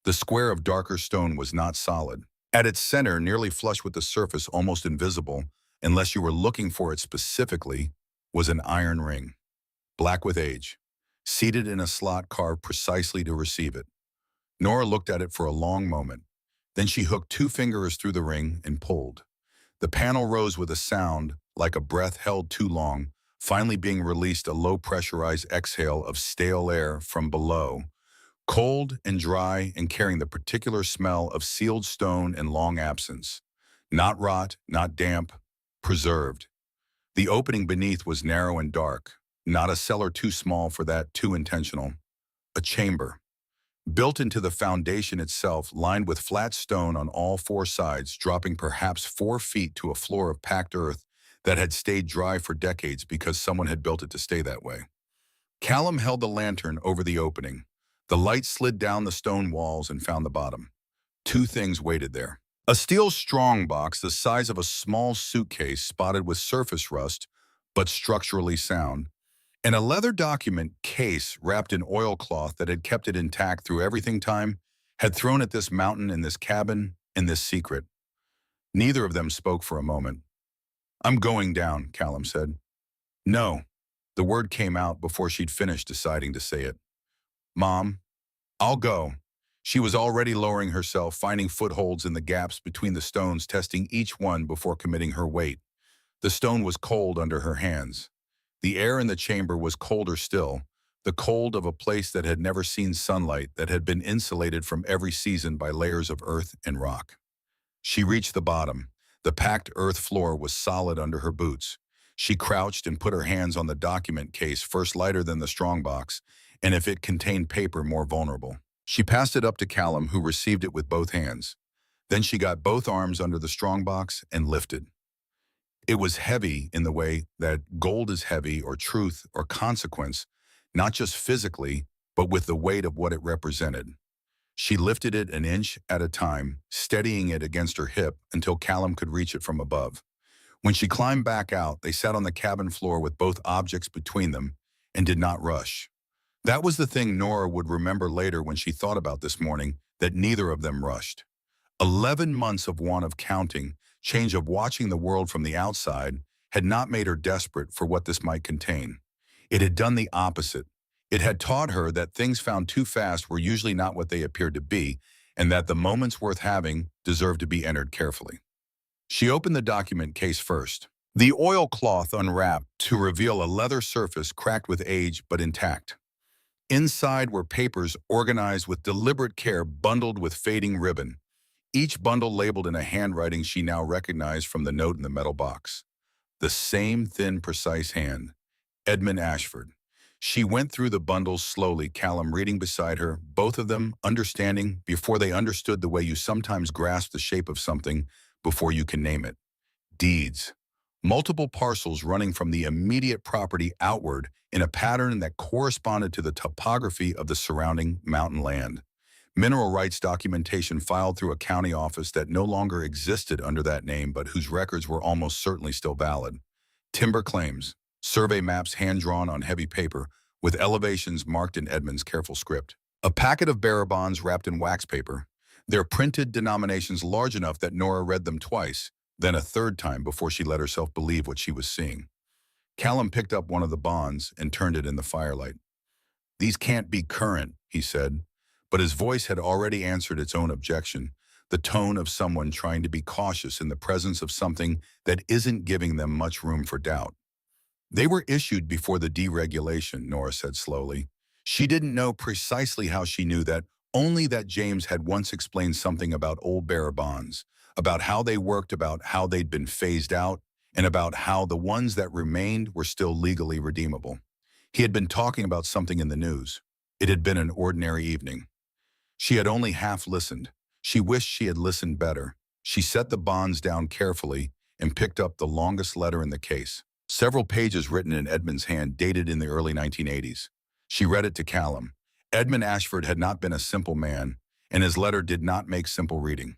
The square of darker stone was not solid. At its center, nearly flush with the surface, almost invisible, unless you were looking for it specifically, was an iron ring, black with age, seated in a slot carved precisely to receive it. Nora looked at it for a long moment. Then she hooked two fingers through the ring and pulled. The panel rose with a sound like a breath held too long, finally being released, a low-pressurized exhale of stale air from below, cold and dry and carrying the particular smell of sealed stone and long absence. Not rot, not damp, preserved. The opening beneath was narrow and dark, not a cellar too small for that, too intentional. A chamber, built into the foundation itself, lined with flat stone on all four sides, dropping perhaps 4 feet to a floor of packed earth that had stayed dry for decades because someone had built it to stay that way. Callum held the lantern over the opening. The light slid down the stone walls and found the bottom. Two things waited there. A steel strongbox the size of a small suitcase, spotted with surface rust, but structurally sound, and a leather document case wrapped in oilcloth that had kept it intact through everything time had thrown at this mountain, in this cabin, in this secret. Neither of them spoke for a moment. "I'm going down," Callum said. "No." The word came out before she'd finished deciding to say it. "Mom, I'll go." She was already lowering herself, finding footholds in the gaps between the stones, testing each one before committing her weight. The stone was cold under her hands. The air in the chamber was colder still, the cold of a place that had never seen sunlight, that had been insulated from every season by layers of earth and rock. She reached the bottom. The packed earth floor was solid under her boots. She crouched and put her hands on the document case, first lighter than the strongbox, and if it contained paper, more vulnerable. She passed it up to Callum, who received it with both hands. Then she got both arms under the strongbox and lifted. It was heavy in the way that gold is heavy, or truth, or consequence, not just physically, but with the weight of what it represented. She lifted it an inch at a time, steadying it against her hip until Callum could reach it from above. When she climbed back out, they sat on the cabin floor with both objects between them and did not rush. That was the thing Nora would remember later when she thought about this morning, that neither of them rushed. 11 months of want of counting, change of watching the world from the outside, had not made her desperate for what this might contain. It had done the opposite. It had taught her that things found too fast were usually not what they appeared to be, and that the moments worth having deserved to be entered carefully. She opened the document case first. The oilcloth unwrapped to reveal a leather surface cracked with age but intact. Inside were papers organized with deliberate care, bundled with fading ribbon, each bundle labeled in a handwriting she now recognized from the note in the metal box. The same thin, precise hand. Edmund Ashford. She went through the bundles slowly, Callum reading beside her, both of them understanding before they understood, the way you sometimes grasp the shape of something before you can name it. Deeds. Multiple parcels running from the immediate property outward in a pattern that corresponded to the topography of the surrounding mountain land. Mineral rights documentation filed through a county office that no longer existed under that name, but whose records were almost certainly still valid. Timber claims. Survey maps hand-drawn on heavy paper, with elevations marked in Edmund's careful script. A packet of bearer bonds wrapped in wax paper, their printed denominations large enough that Nora read them twice, then a third time before she let herself believe what she was seeing. Callum picked up one of the bonds and turned it in the firelight. "These can't be current," he said, but his voice had already answered its own objection, the tone of someone trying to be cautious in the presence of something that isn't giving them much room for doubt. "They were issued before the deregulation," Nora said slowly. She didn't know precisely how she knew that, only that James had once explained something about old bearer bonds, about how they worked, about how they'd been phased out, and about how the ones that remained were still legally redeemable. He had been talking about something in the news. It had been an ordinary evening. She had only half listened. She wished she had listened better. She set the bonds down carefully and picked up the longest letter in the case. Several pages written in Edmund's hand, dated in the early 1980s. She read it to Callum. Edmund Ashford had not been a simple man, and his letter did not make simple reading.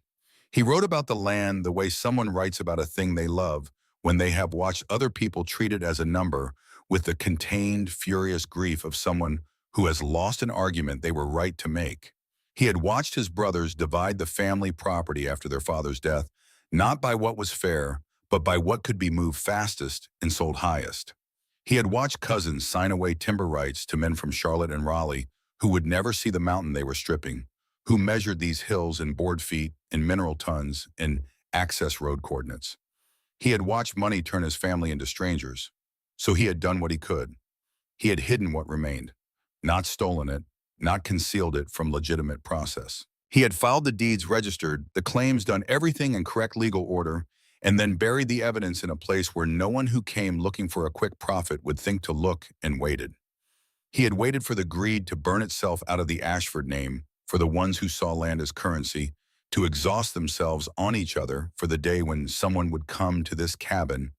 He wrote about the land the way someone writes about a thing they love when they have watched other people treat it as a number, with the contained, furious grief of someone who has lost an argument they were right to make. He had watched his brothers divide the family property after their father's death, not by what was fair, but by what could be moved fastest and sold highest. He had watched cousins sign away timber rights to men from Charlotte and Raleigh who would never see the mountain they were stripping, who measured these hills in board feet, in mineral tons, in access road coordinates. He had watched money turn his family into strangers, so he had done what he could. He had hidden what remained, not stolen it, not concealed it from legitimate process. He had filed the deeds registered, the claims, done everything in correct legal order, and then buried the evidence in a place where no one who came looking for a quick profit would think to look, and waited. He had waited for the greed to burn itself out of the Ashford name, for the ones who saw land as currency, to exhaust themselves on each other for the day when someone would come to this cabin,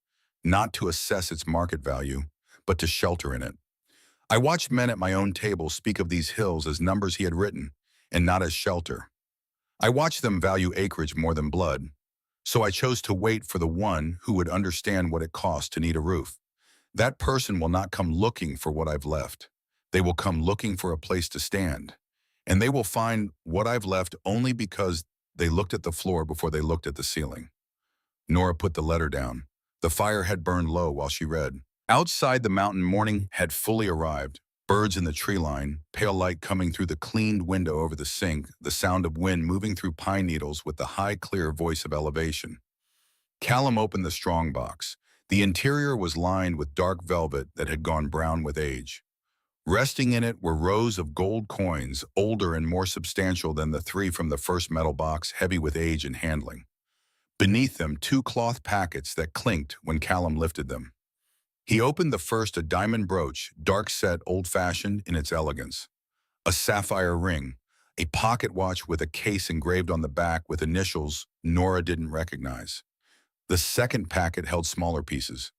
not to assess its market value, but to shelter in it. I watched men at my own table speak of these hills as numbers he had written, and not as shelter. I watched them value acreage more than blood, so I chose to wait for the one who would understand what it cost to need a roof. That person will not come looking for what I've left. They will come looking for a place to stand. And they will find what I've left only because they looked at the floor before they looked at the ceiling. Nora put the letter down. The fire had burned low while she read. Outside, the mountain morning had fully arrived. Birds in the tree line, pale light coming through the cleaned window over the sink, the sound of wind moving through pine needles with the high, clear voice of elevation. Callum opened the strong box. The interior was lined with dark velvet that had gone brown with age. Resting in it were rows of gold coins, older and more substantial than the three from the first metal box, heavy with age and handling. Beneath them, two cloth packets that clinked when Callum lifted them. He opened the first, a diamond brooch, dark set, old-fashioned in its elegance. A sapphire ring, a pocket watch with a case engraved on the back with initials Nora didn't recognize. The second packet held smaller pieces.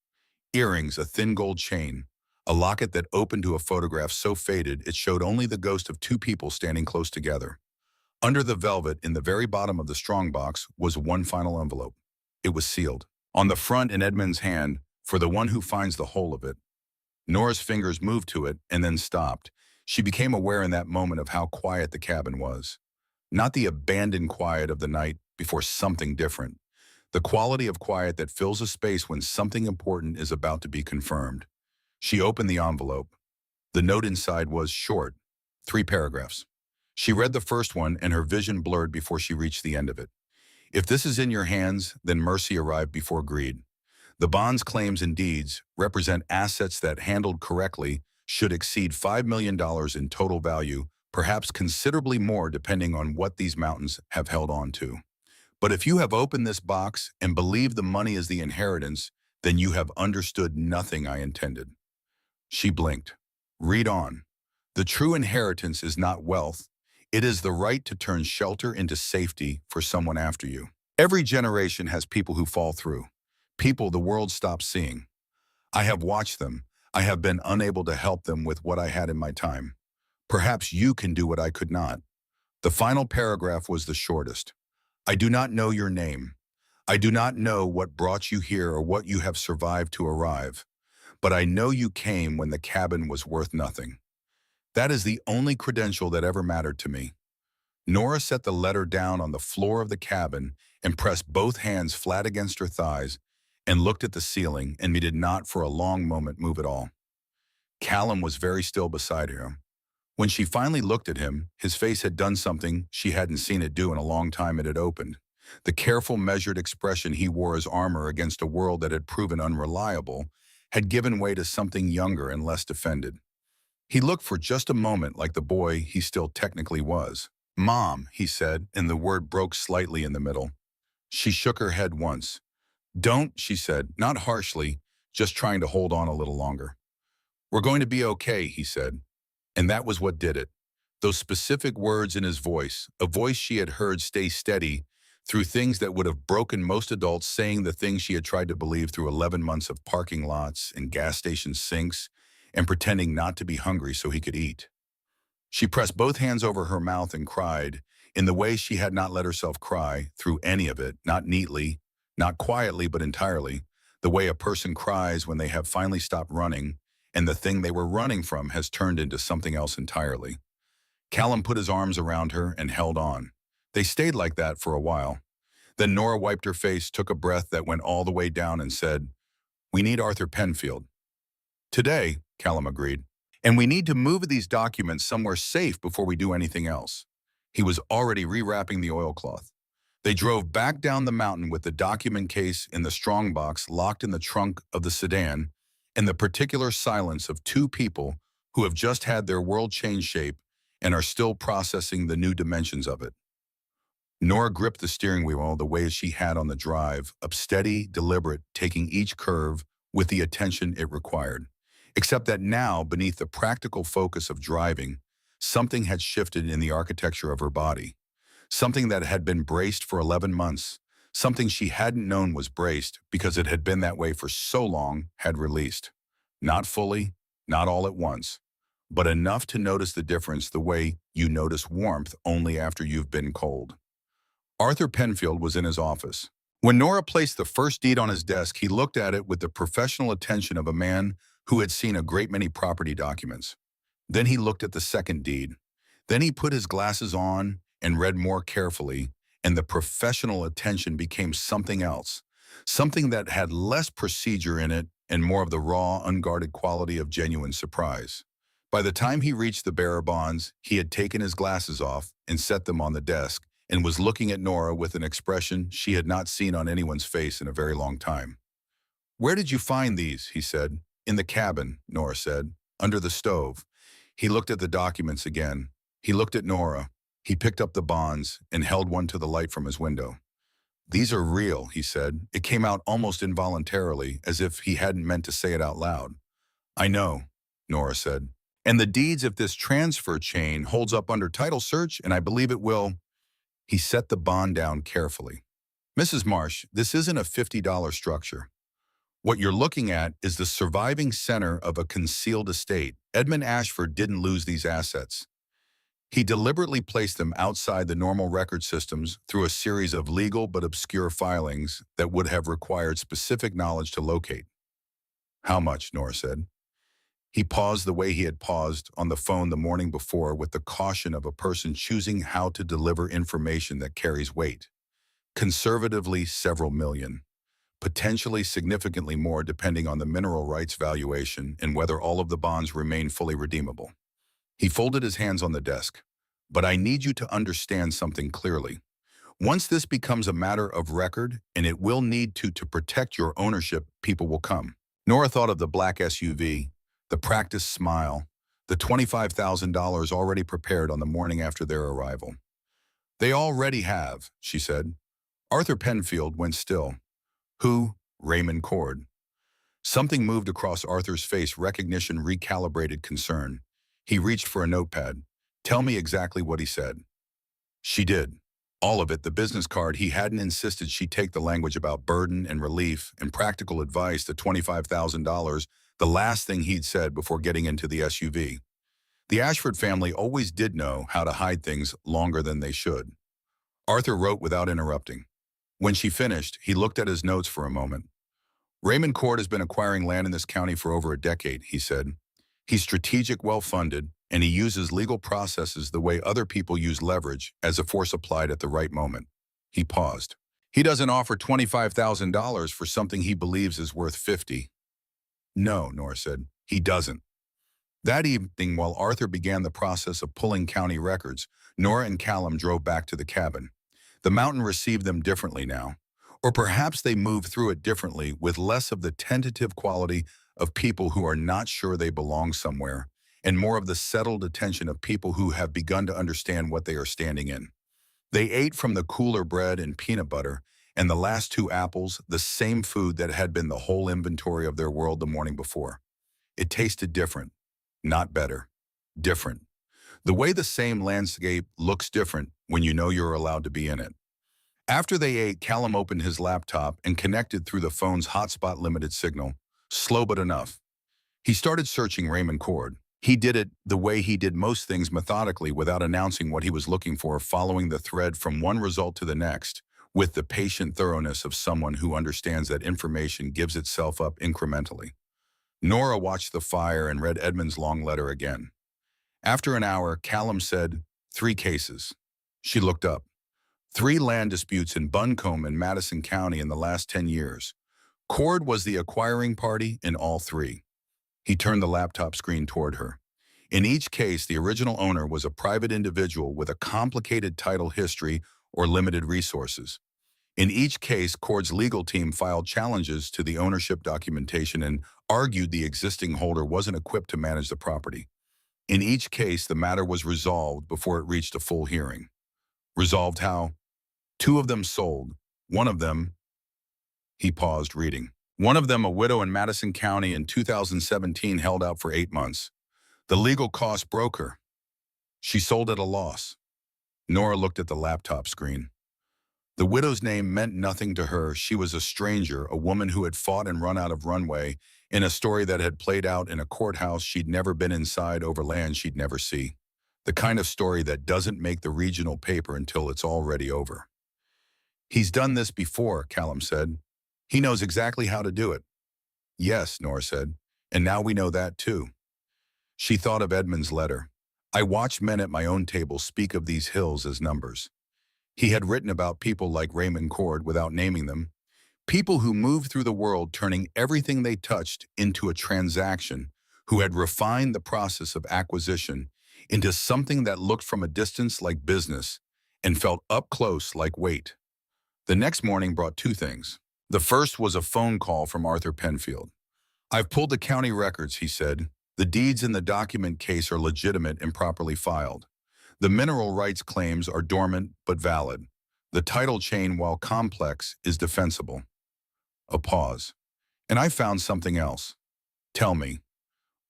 Earrings, a thin gold chain, a locket that opened to a photograph so faded it showed only the ghost of two people standing close together. Under the velvet, in the very bottom of the strongbox, was one final envelope. It was sealed. On the front, in Edmund's hand, "For the one who finds the whole of it." Nora's fingers moved to it and then stopped. She became aware in that moment of how quiet the cabin was. Not the abandoned quiet of the night before something different. The quality of quiet that fills a space when something important is about to be confirmed. She opened the envelope. The note inside was short, 3 paragraphs. She read the first one and her vision blurred before she reached the end of it. If this is in your hands, then mercy arrived before greed. The bond's claims and deeds represent assets that, handled correctly, should exceed $5 million in total value, perhaps considerably more depending on what these mountains have held on to. But if you have opened this box and believe the money is the inheritance, then you have understood nothing I intended. She blinked. Read on. The true inheritance is not wealth. It is the right to turn shelter into safety for someone after you. Every generation has people who fall through, people the world stops seeing. I have watched them. I have been unable to help them with what I had in my time. Perhaps you can do what I could not. The final paragraph was the shortest. I do not know your name. I do not know what brought you here or what you have survived to arrive. But I know you came when the cabin was worth nothing. That is the only credential that ever mattered to me. Nora set the letter down on the floor of the cabin and pressed both hands flat against her thighs and looked at the ceiling, and we did not for a long moment move at all. Callum was very still beside her. When she finally looked at him, his face had done something she hadn't seen it do in a long time. It had opened. The careful, measured expression he wore as armor against a world that had proven unreliable had given way to something younger and less defended. He looked for just a moment like the boy he still technically was. "Mom," he said, and the word broke slightly in the middle. She shook her head once. "Don't," she said, not harshly, just trying to hold on a little longer. "We're going to be okay," he said. And that was what did it. Those specific words in his voice, a voice she had heard stay steady through things that would have broken most adults, saying the things she had tried to believe through 11 months of parking lots and gas station sinks and pretending not to be hungry so he could eat. She pressed both hands over her mouth and cried, in the way she had not let herself cry through any of it, not neatly, not quietly, but entirely, the way a person cries when they have finally stopped running and the thing they were running from has turned into something else entirely. Callum put his arms around her and held on. They stayed like that for a while. Then Nora wiped her face, took a breath that went all the way down and said, "We need Arthur Penfield." "Today," Callum agreed. "And we need to move these documents somewhere safe before we do anything else." He was already rewrapping the oilcloth. They drove back down the mountain with the document case in the strongbox locked in the trunk of the sedan, and the particular silence of two people who have just had their world change shape and are still processing the new dimensions of it. Nora gripped the steering wheel the way she had on the drive, up steady, deliberate, taking each curve with the attention it required. Except that now, beneath the practical focus of driving, something had shifted in the architecture of her body. Something that had been braced for 11 months, something she hadn't known was braced because it had been that way for so long, had released. Not fully, not all at once, but enough to notice the difference the way you notice warmth only after you've been cold. Arthur Penfield was in his office. When Nora placed the first deed on his desk, he looked at it with the professional attention of a man who had seen a great many property documents. Then he looked at the second deed. Then he put his glasses on and read more carefully, and the professional attention became something else, something that had less procedure in it and more of the raw, unguarded quality of genuine surprise. By the time he reached the bearer bonds, he had taken his glasses off and set them on the desk and was looking at Nora with an expression she had not seen on anyone's face in a very long time. "Where did you find these?" he said. "In the cabin," Nora said, "under the stove." He looked at the documents again. He looked at Nora. He picked up the bonds and held one to the light from his window. "These are real," he said. It came out almost involuntarily, as if he hadn't meant to say it out loud. "I know," Nora said. "And the deeds of this transfer chain holds up under title search, and I believe it will." He set the bond down carefully. "Mrs. Marsh, this isn't a $50 structure. What you're looking at is the surviving center of a concealed estate. Edmund Ashford didn't lose these assets. He deliberately placed them outside the normal record systems through a series of legal but obscure filings that would have required specific knowledge to locate." "How much?" Nora said. He paused the way he had paused on the phone the morning before, with the caution of a person choosing how to deliver information that carries weight. Conservatively, several million. Potentially significantly more depending on the mineral rights valuation and whether all of the bonds remain fully redeemable. He folded his hands on the desk. But I need you to understand something clearly. Once this becomes a matter of record, and it will need to protect your ownership, people will come. Nora thought of the black SUV, the practiced smile, the $25,000 already prepared on the morning after their arrival. They already have, she said. Arthur Penfield went still. Who? Raymond Cord. Something moved across Arthur's face, recognition, recalibrated concern. He reached for a notepad. Tell me exactly what he said. She did. All of it, the business card. He hadn't insisted she take the language about burden and relief and practical advice, the $25,000, the last thing he'd said before getting into the SUV. The Ashford family always did know how to hide things longer than they should. Arthur wrote without interrupting. When she finished, he looked at his notes for a moment. Raymond Cord has been acquiring land in this county for over a decade, he said. He's strategic, well-funded, and he uses legal processes the way other people use leverage, as a force applied at the right moment. He paused. He doesn't offer $25,000 for something he believes is worth 50. No, Nora said. He doesn't. That evening, while Arthur began the process of pulling county records, Nora and Callum drove back to the cabin. The mountain received them differently now. Or perhaps they moved through it differently, with less of the tentative quality of people who are not sure they belong somewhere, and more of the settled attention of people who have begun to understand what they are standing in. They ate from the cooler bread and peanut butter, and the last two apples, the same food that had been the whole inventory of their world the morning before. It tasted different, not better, different. The way the same landscape looks different when you know you're allowed to be in it. After they ate, Callum opened his laptop and connected through the phone's hotspot limited signal, slow but enough. He started searching Raymond Cord. He did it the way he did most things, methodically, without announcing what he was looking for, following the thread from one result to the next, with the patient thoroughness of someone who understands that information gives itself up incrementally. Nora watched the fire and read Edmund's long letter again. After an hour, Callum said, 3 cases. She looked up. 3 land disputes in Buncombe and Madison County in the last 10 years. Cord was the acquiring party in all 3. He turned the laptop screen toward her. In each case, the original owner was a private individual with a complicated title history or limited resources. In each case, Cord's legal team filed challenges to the ownership documentation and argued the existing holder wasn't equipped to manage the property. In each case, the matter was resolved before it reached a full hearing. Resolved how? 2 of them sold. One of them, he paused, reading. One of them, a widow in Madison County in 2017, held out for 8 months. The legal cost broke her. She sold at a loss. Nora looked at the laptop screen. The widow's name meant nothing to her. She was a stranger, a woman who had fought and run out of runway in a story that had played out in a courthouse she'd never been inside, over land she'd never see. The kind of story that doesn't make the regional paper until it's already over. He's done this before, Callum said. He knows exactly how to do it. Yes, Nora said, and now we know that too. She thought of Edmund's letter. I watched men at my own table speak of these hills as numbers. He had written about people like Raymond Cord without naming them, people who moved through the world turning everything they touched into a transaction, who had refined the process of acquisition into something that looked from a distance like business and felt up close like weight. The next morning brought 2 things. The first was a phone call from Arthur Penfield. I've pulled the county records, he said. The deeds in the document case are legitimate and properly filed. The mineral rights claims are dormant but valid. The title chain, while complex, is defensible. A pause. And I found something else. Tell me.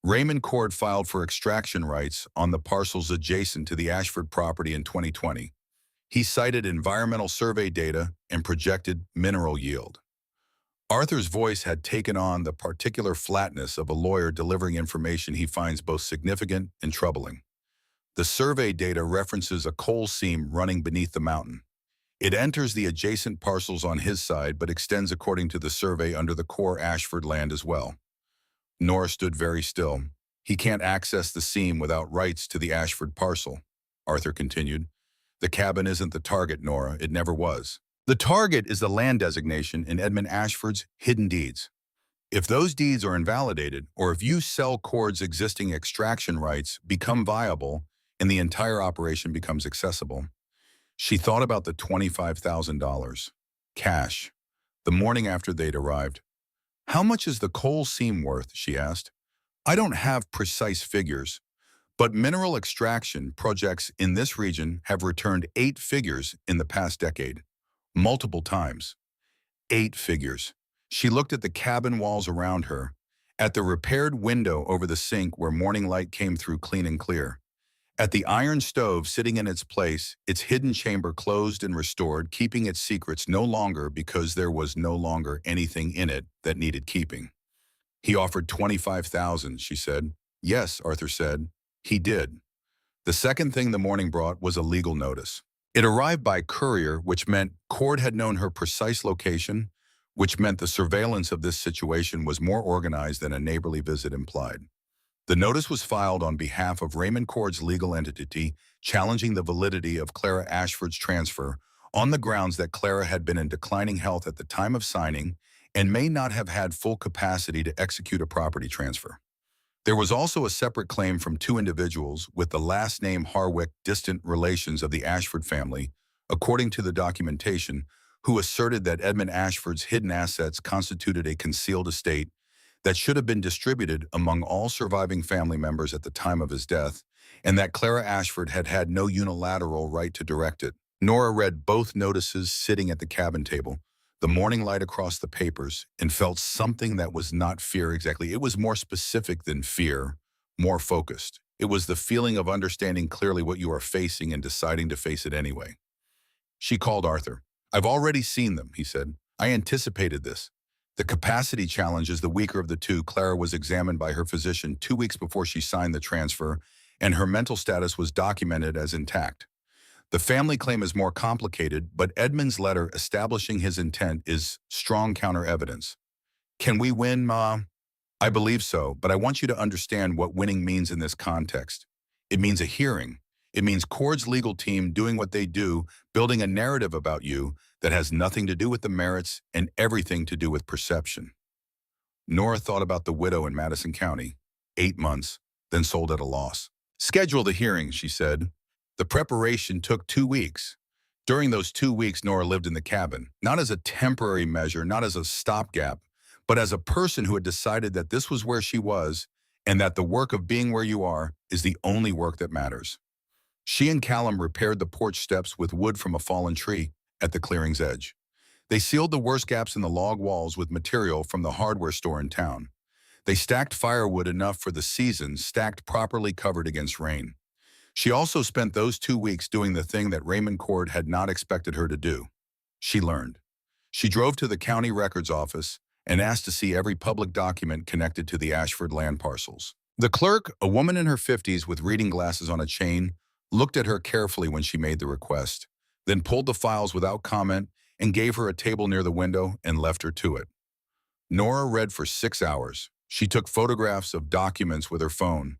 Raymond Cord filed for extraction rights on the parcels adjacent to the Ashford property in 2020. He cited environmental survey data and projected mineral yield. Arthur's voice had taken on the particular flatness of a lawyer delivering information he finds both significant and troubling. The survey data references a coal seam running beneath the mountain. It enters the adjacent parcels on his side but extends according to the survey under the core Ashford land as well. Nora stood very still. He can't access the seam without rights to the Ashford parcel, Arthur continued. The cabin isn't the target, Nora. It never was. The target is the land designation in Edmund Ashford's hidden deeds. If those deeds are invalidated, or if you sell Cord's existing extraction rights become viable and the entire operation becomes accessible. She thought about the $25,000. Cash. The morning after they'd arrived. How much is the coal seam worth, she asked. I don't have precise figures, but mineral extraction projects in this region have returned 8 figures in the past decade. Multiple times. 8 figures. She looked at the cabin walls around her, at the repaired window over the sink where morning light came through clean and clear, at the iron stove sitting in its place, its hidden chamber closed and restored, keeping its secrets no longer because there was no longer anything in it that needed keeping. He offered $25,000, she said. Yes, Arthur said. He did. The second thing the morning brought was a legal notice. It arrived by courier, which meant Cord had known her precise location, which meant the surveillance of this situation was more organized than a neighborly visit implied. The notice was filed on behalf of Raymond Cord's legal entity, challenging the validity of Clara Ashford's transfer on the grounds that Clara had been in declining health at the time of signing and may not have had full capacity to execute a property transfer. There was also a separate claim from 2 individuals with the last name Harwick, distant relations of the Ashford family, according to the documentation, who asserted that Edmund Ashford's hidden assets constituted a concealed estate that should have been distributed among all surviving family members at the time of his death, and that Clara Ashford had had no unilateral right to direct it. Nora read both notices sitting at the cabin table, the morning light across the papers, and felt something that was not fear exactly. It was more specific than fear, more focused. It was the feeling of understanding clearly what you are facing and deciding to face it anyway. She called Arthur. I've already seen them, he said. I anticipated this. The capacity challenge is the weaker of the two. Clara was examined by her physician 2 weeks before she signed the transfer, and her mental status was documented as intact. The family claim is more complicated, but Edmund's letter establishing his intent is strong counter-evidence. Can we win, Ma? I believe so, but I want you to understand what winning means in this context. It means a hearing. It means Cord's legal team doing what they do, building a narrative about you that has nothing to do with the merits and everything to do with perception. Nora thought about the widow in Madison County. 8 months, then sold at a loss. Schedule the hearing, she said. The preparation took 2 weeks. During those 2 weeks, Nora lived in the cabin, not as a temporary measure, not as a stopgap, but as a person who had decided that this was where she was and that the work of being where you are is the only work that matters. She and Callum repaired the porch steps with wood from a fallen tree at the clearing's edge. They sealed the worst gaps in the log walls with material from the hardware store in town. They stacked firewood enough for the season, stacked properly covered against rain. She also spent those 2 weeks doing the thing that Raymond Cord had not expected her to do. She learned. She drove to the county records office and asked to see every public document connected to the Ashford land parcels. The clerk, a woman in her 50s with reading glasses on a chain, looked at her carefully when she made the request, then pulled the files without comment and gave her a table near the window and left her to it. Nora read for 6 hours. She took photographs of documents with her phone.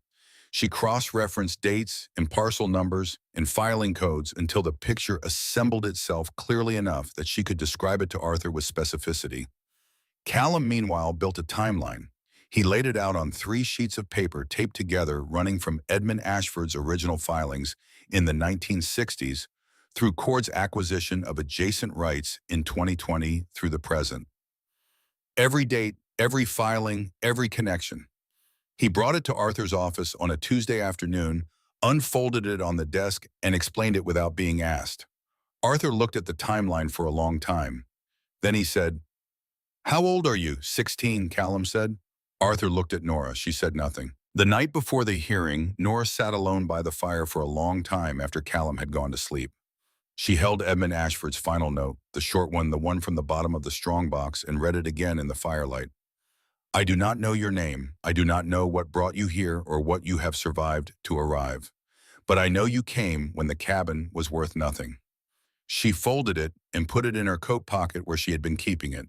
She cross-referenced dates and parcel numbers and filing codes until the picture assembled itself clearly enough that she could describe it to Arthur with specificity. Callum, meanwhile, built a timeline. He laid it out on 3 sheets of paper taped together running from Edmund Ashford's original filings in the 1960s through Cord's acquisition of adjacent rights in 2020 through the present. Every date, every filing, every connection. He brought it to Arthur's office on a Tuesday afternoon, unfolded it on the desk, and explained it without being asked. Arthur looked at the timeline for a long time. Then he said, "How old are you?" 16, Callum said. Arthur looked at Nora. She said nothing. The night before the hearing, Nora sat alone by the fire for a long time after Callum had gone to sleep. She held Edmund Ashford's final note, the short one, the one from the bottom of the strongbox, and read it again in the firelight. I do not know your name. I do not know what brought you here or what you have survived to arrive. But I know you came when the cabin was worth nothing. She folded it and put it in her coat pocket where she had been keeping it.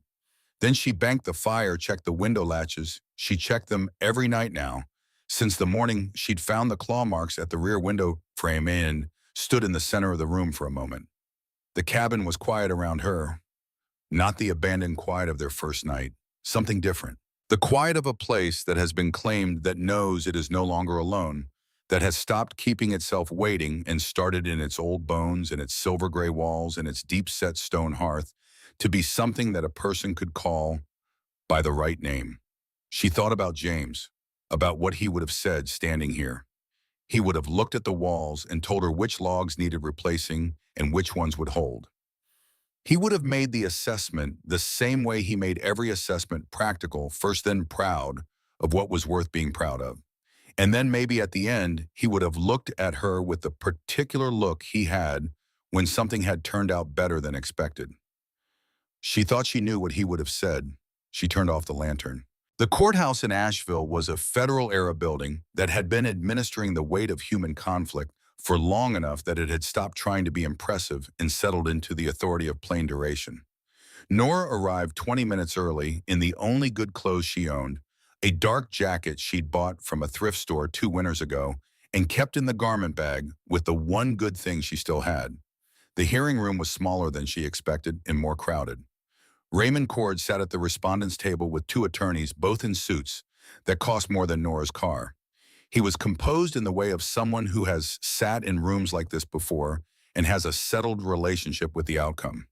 Then she banked the fire, checked the window latches. She checked them every night now, Since the morning she'd found the claw marks at the rear window frame and stood in the center of the room for a moment. The cabin was quiet around her, not the abandoned quiet of their first night, something different. The quiet of a place that has been claimed, that knows it is no longer alone, that has stopped keeping itself waiting and started in its old bones and its silver gray walls and its deep-set stone hearth to be something that a person could call by the right name. She thought about James, about what he would have said standing here. He would have looked at the walls and told her which logs needed replacing and which ones would hold. He would have made the assessment the same way he made every assessment: practical, first then proud of what was worth being proud of. And then maybe at the end, he would have looked at her with the particular look he had when something had turned out better than expected. She thought she knew what he would have said. She turned off the lantern. The courthouse in Asheville was a federal-era building that had been administering the weight of human conflict for long enough that it had stopped trying to be impressive and settled into the authority of plain duration. Nora arrived 20 minutes early in the only good clothes she owned, a dark jacket she'd bought from a thrift store 2 winters ago and kept in the garment bag with the one good thing she still had. The hearing room was smaller than she expected and more crowded. Raymond Cord sat at the respondent's table with two attorneys, both in suits that cost more than Nora's car. He was composed in the way of someone who has sat in rooms like this before and has a settled relationship with the outcome.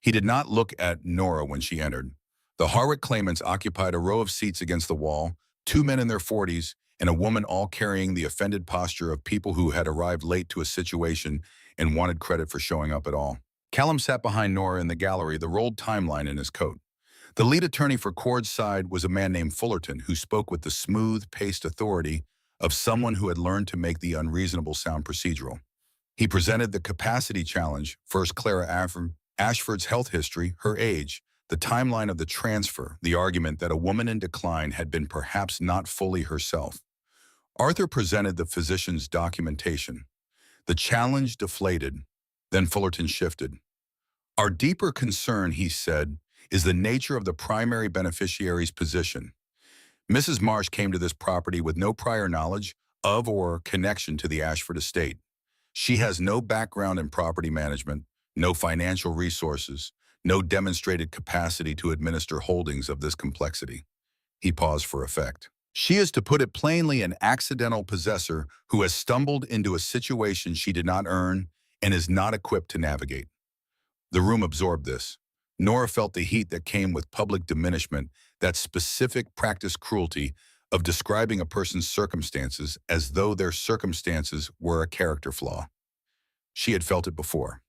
He did not look at Nora when she entered. The Harwick claimants occupied a row of seats against the wall, two men in their 40s and a woman, all carrying the offended posture of people who had arrived late to a situation and wanted credit for showing up at all. Callum sat behind Nora in the gallery, the rolled timeline in his coat. The lead attorney for Cord's side was a man named Fullerton, who spoke with the smooth-paced authority of someone who had learned to make the unreasonable sound procedural. He presented the capacity challenge: first Clara Ashford's health history, her age, the timeline of the transfer, the argument that a woman in decline had been perhaps not fully herself. Arthur presented the physician's documentation. The challenge deflated. Then Fullerton shifted. Our deeper concern, he said, is the nature of the primary beneficiary's position. Mrs. Marsh came to this property with no prior knowledge of or connection to the Ashford estate. She has no background in property management, no financial resources, no demonstrated capacity to administer holdings of this complexity. He paused for effect. She is, to put it plainly, an accidental possessor who has stumbled into a situation she did not earn and is not equipped to navigate. The room absorbed this. Nora felt the heat that came with public diminishment, that specific practiced cruelty of describing a person's circumstances as though their circumstances were a character flaw. She had felt it before.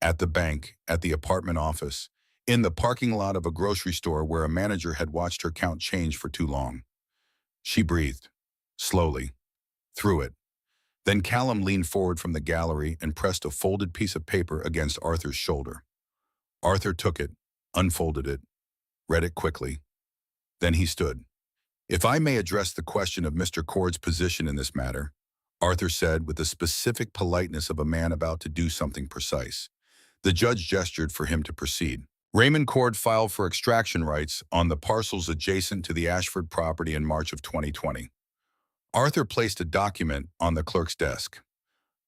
At the bank, at the apartment office, in the parking lot of a grocery store where a manager had watched her count change for too long. She breathed, slowly, through it. Then Callum leaned forward from the gallery and pressed a folded piece of paper against Arthur's shoulder. Arthur took it, unfolded it, read it quickly. Then he stood. If I may address the question of Mr. Cord's position in this matter, Arthur said with the specific politeness of a man about to do something precise. The judge gestured for him to proceed. Raymond Cord filed for extraction rights on the parcels adjacent to the Ashford property in March of 2020. Arthur placed a document on the clerk's desk.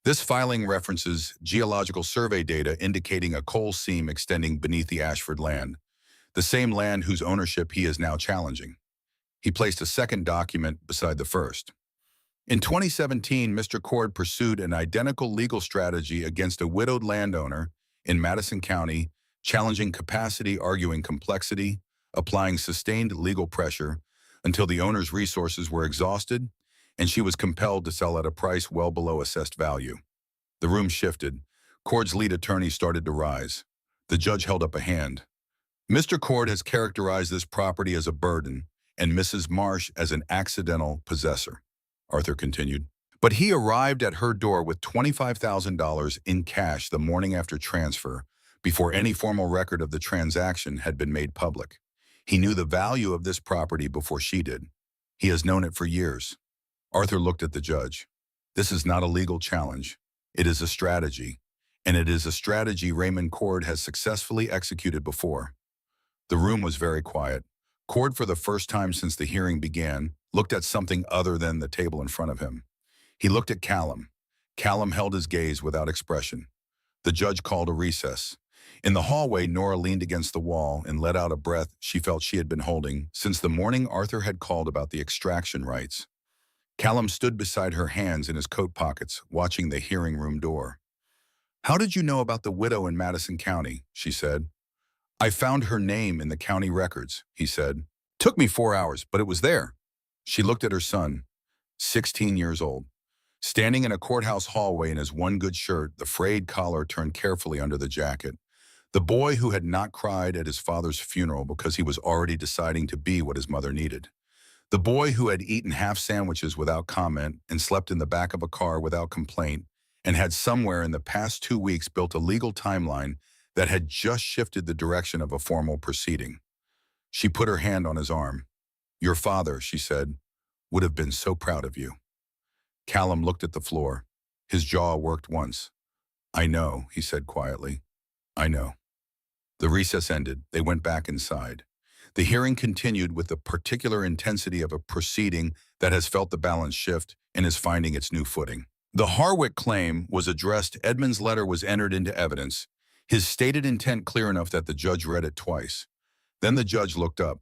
This filing references geological survey data indicating a coal seam extending beneath the Ashford land, the same land whose ownership he is now challenging. He placed a second document beside the first. In 2017, Mr. Cord pursued an identical legal strategy against a widowed landowner in Madison County, challenging capacity, arguing complexity, applying sustained legal pressure until the owner's resources were exhausted and she was compelled to sell at a price well below assessed value. The room shifted. Cord's lead attorney started to rise. The judge held up a hand. Mr. Cord has characterized this property as a burden and Mrs. Marsh as an accidental possessor, Arthur continued. But he arrived at her door with $25,000 in cash the morning after transfer, before any formal record of the transaction had been made public. He knew the value of this property before she did. He has known it for years. Arthur looked at the judge. This is not a legal challenge. It is a strategy, and it is a strategy Raymond Cord has successfully executed before. The room was very quiet. Cord, for the first time since the hearing began, looked at something other than the table in front of him. He looked at Callum. Callum held his gaze without expression. The judge called a recess. In the hallway, Nora leaned against the wall and let out a breath she felt she had been holding since the morning Arthur had called about the extraction rights. Callum stood beside her, hands in his coat pockets, watching the hearing room door. "How did you know about the widow in Madison County?" she said. "I found her name in the county records," he said. "Took me 4 hours, but it was there." She looked at her son, 16 years old, standing in a courthouse hallway in his one good shirt, the frayed collar turned carefully under the jacket. The boy who had not cried at his father's funeral because he was already deciding to be what his mother needed. The boy who had eaten half sandwiches without comment and slept in the back of a car without complaint and had somewhere in the past 2 weeks built a legal timeline that had just shifted the direction of a formal proceeding. She put her hand on his arm. "Your father," she said, "would have been so proud of you." Callum looked at the floor. His jaw worked once. "I know," he said quietly. "I know." The recess ended. They went back inside. The hearing continued with the particular intensity of a proceeding that has felt the balance shift and is finding its new footing. The Harwick claim was addressed. Edmund's letter was entered into evidence, his stated intent clear enough that the judge read it twice. Then the judge looked up.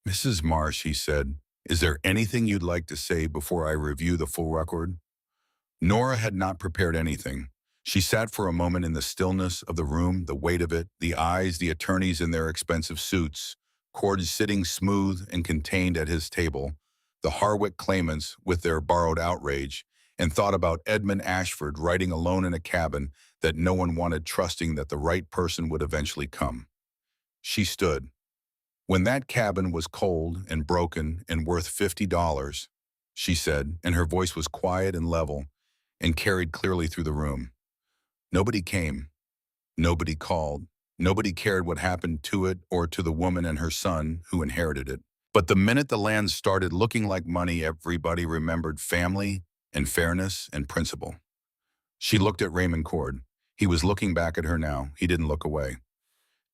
"Mrs. Marsh," he said, "is there anything you'd like to say before I review the full record?" Nora had not prepared anything. She sat for a moment in the stillness of the room, the weight of it, the eyes, the attorneys in their expensive suits, Cord sitting smooth and contained at his table, the Harwick claimants with their borrowed outrage, and thought about Edmund Ashford writing alone in a cabin that no one wanted, trusting that the right person would eventually come. She stood. "When that cabin was cold and broken and worth $50, she said, and her voice was quiet and level and carried clearly through the room. Nobody came. Nobody called. Nobody cared what happened to it or to the woman and her son who inherited it. But the minute the land started looking like money, everybody remembered family and fairness and principle." She looked at Raymond Cord. He was looking back at her now. He didn't look away.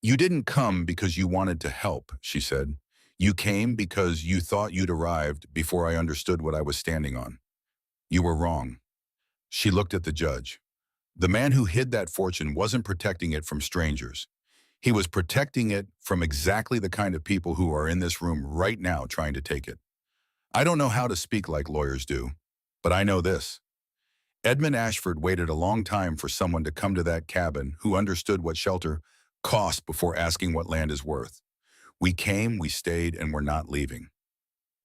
"You didn't come because you wanted to help," she said. "You came because you thought you'd arrived before I understood what I was standing on. You were wrong." She looked at the judge. The man who hid that fortune wasn't protecting it from strangers. He was protecting it from exactly the kind of people who are in this room right now trying to take it. "I don't know how to speak like lawyers do, but I know this. Edmund Ashford waited a long time for someone to come to that cabin who understood what shelter cost before asking what land is worth. We came, we stayed, and we're not leaving."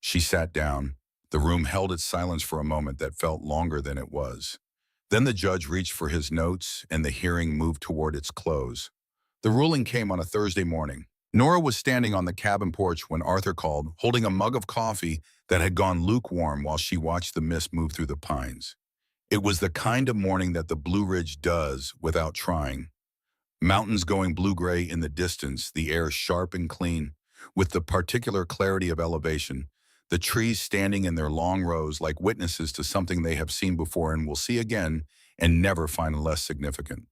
She sat down. The room held its silence for a moment that felt longer than it was. Then the judge reached for his notes, and the hearing moved toward its close. The ruling came on a Thursday morning. Nora was standing on the cabin porch when Arthur called, holding a mug of coffee that had gone lukewarm while she watched the mist move through the pines. It was the kind of morning that the Blue Ridge does without trying. Mountains going blue-gray in the distance, the air sharp and clean, with the particular clarity of elevation, the trees standing in their long rows like witnesses to something they have seen before and will see again and never find less significant.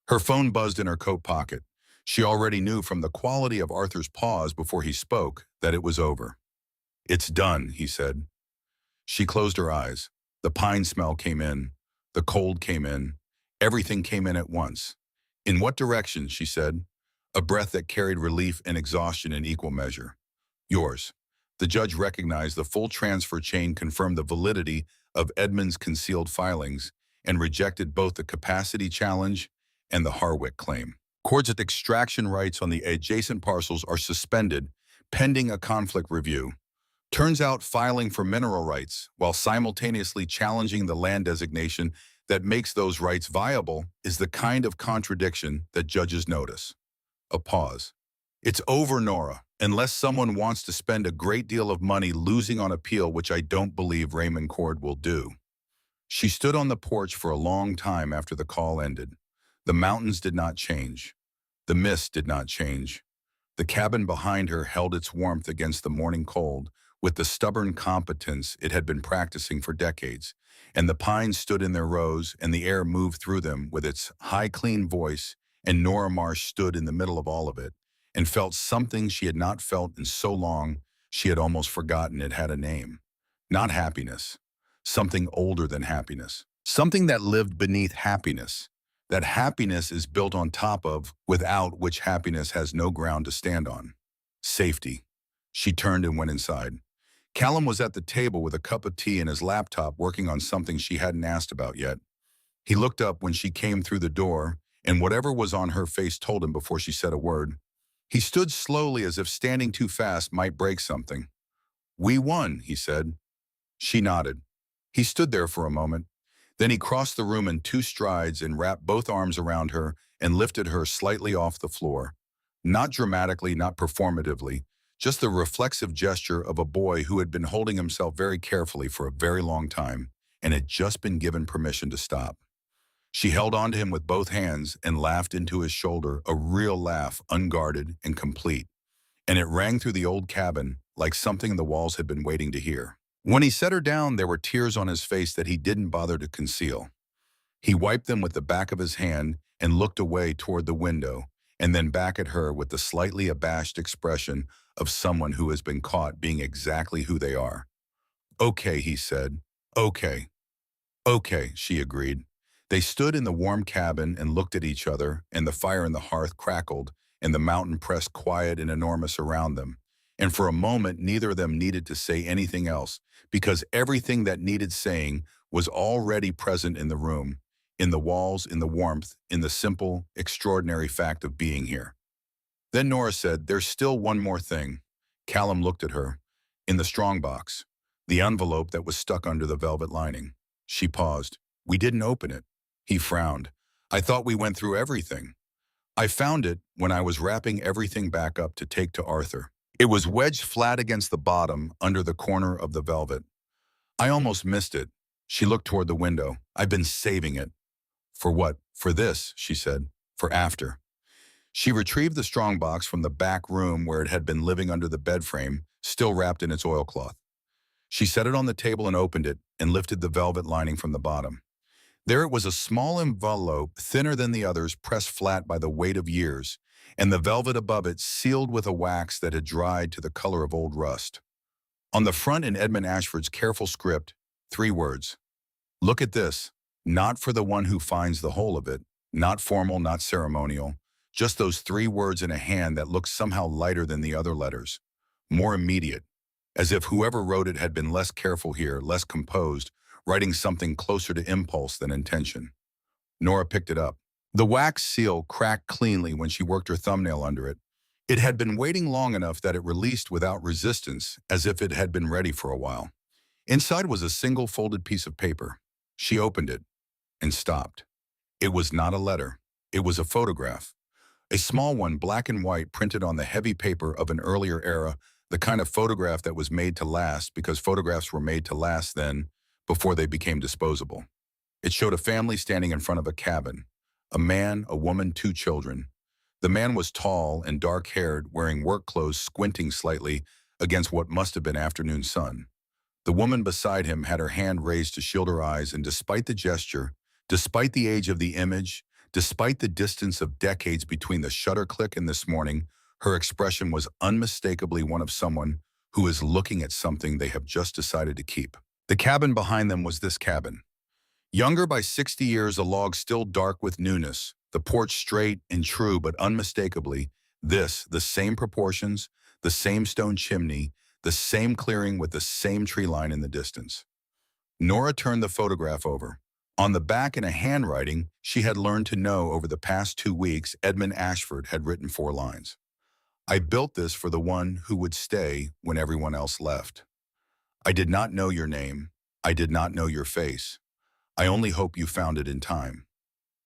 Her phone buzzed in her coat pocket. She already knew from the quality of Arthur's pause before he spoke that it was over. "It's done," he said. She closed her eyes. The pine smell came in. The cold came in. Everything came in at once. "In what direction?" she said, a breath that carried relief and exhaustion in equal measure. "Yours." The judge recognized the full transfer chain, confirmed the validity of Edmund's concealed filings, and rejected both the capacity challenge and the Harwick claim. Cord's extraction rights on the adjacent parcels are suspended, pending a conflict review. Turns out filing for mineral rights, while simultaneously challenging the land designation that makes those rights viable, is the kind of contradiction that judges notice. A pause. "It's over, Nora, unless someone wants to spend a great deal of money losing on appeal, which I don't believe Raymond Cord will do." She stood on the porch for a long time after the call ended. The mountains did not change. The mist did not change. The cabin behind her held its warmth against the morning cold with the stubborn competence it had been practicing for decades, and the pines stood in their rows, and the air moved through them with its high, clean voice, and Nora Marsh stood in the middle of all of it, and felt something she had not felt in so long she had almost forgotten it had a name. Not happiness. Something older than happiness. Something that lived beneath happiness. That happiness is built on top of, without which happiness has no ground to stand on. Safety. She turned and went inside. Callum was at the table with a cup of tea and his laptop working on something she hadn't asked about yet. He looked up when she came through the door, and whatever was on her face told him before she said a word. He stood slowly as if standing too fast might break something. "We won," he said. She nodded. He stood there for a moment. Then he crossed the room in two strides and wrapped both arms around her and lifted her slightly off the floor. Not dramatically, not performatively, just the reflexive gesture of a boy who had been holding himself very carefully for a very long time and had just been given permission to stop. She held on to him with both hands and laughed into his shoulder, a real laugh, unguarded and complete. And it rang through the old cabin like something the walls had been waiting to hear. When he set her down, there were tears on his face that he didn't bother to conceal. He wiped them with the back of his hand and looked away toward the window, and then back at her with the slightly abashed expression of someone who has been caught being exactly who they are. "Okay," he said. "Okay. Okay," she agreed. They stood in the warm cabin and looked at each other, and the fire in the hearth crackled, and the mountain pressed quiet and enormous around them. And for a moment, neither of them needed to say anything else, because everything that needed saying was already present in the room, in the walls, in the warmth, in the simple, extraordinary fact of being here. Then Nora said, "There's still one more thing." Callum looked at her. "In the strongbox, the envelope that was stuck under the velvet lining." She paused. "We didn't open it." He frowned. "I thought we went through everything." "I found it when I was wrapping everything back up to take to Arthur. It was wedged flat against the bottom under the corner of the velvet. I almost missed it." She looked toward the window. "I've been saving it." "For what?" "For this," she said. "For after." She retrieved the strongbox from the back room where it had been living under the bed frame, still wrapped in its oilcloth. She set it on the table and opened it and lifted the velvet lining from the bottom. There it was, a small envelope, thinner than the others, pressed flat by the weight of years, and the velvet above it sealed with a wax that had dried to the color of old rust. On the front, in Edmund Ashford's careful script, 3 words. "Look at this. Not for the one who finds the whole of it. Not formal, not ceremonial. Just those 3 words in a hand that looked somehow lighter than the other letters. More immediate. As if whoever wrote it had been less careful here, less composed, writing something closer to impulse than intention." Nora picked it up. The wax seal cracked cleanly when she worked her thumbnail under it. It had been waiting long enough that it released without resistance, as if it had been ready for a while. Inside was a single folded piece of paper. She opened it and stopped. It was not a letter. It was a photograph. A small one, black and white, printed on the heavy paper of an earlier era, the kind of photograph that was made to last because photographs were made to last then, before they became disposable. It showed a family standing in front of a cabin. A man, a woman, 2 children. The man was tall and dark-haired, wearing work clothes, squinting slightly against what must have been afternoon sun. The woman beside him had her hand raised to shield her eyes, and despite the gesture, despite the age of the image, despite the distance of decades between the shutter click and this morning, her expression was unmistakably one of someone who is looking at something they have just decided to keep. The cabin behind them was this cabin. Younger by 60 years, a log still dark with newness, the porch straight and true, but unmistakably, this, the same proportions, the same stone chimney, the same clearing with the same tree line in the distance. Nora turned the photograph over. On the back, in a handwriting she had learned to know over the past 2 weeks, Edmund Ashford had written 4 lines. "I built this for the one who would stay when everyone else left. I did not know your name. I did not know your face. I only hope you found it in time."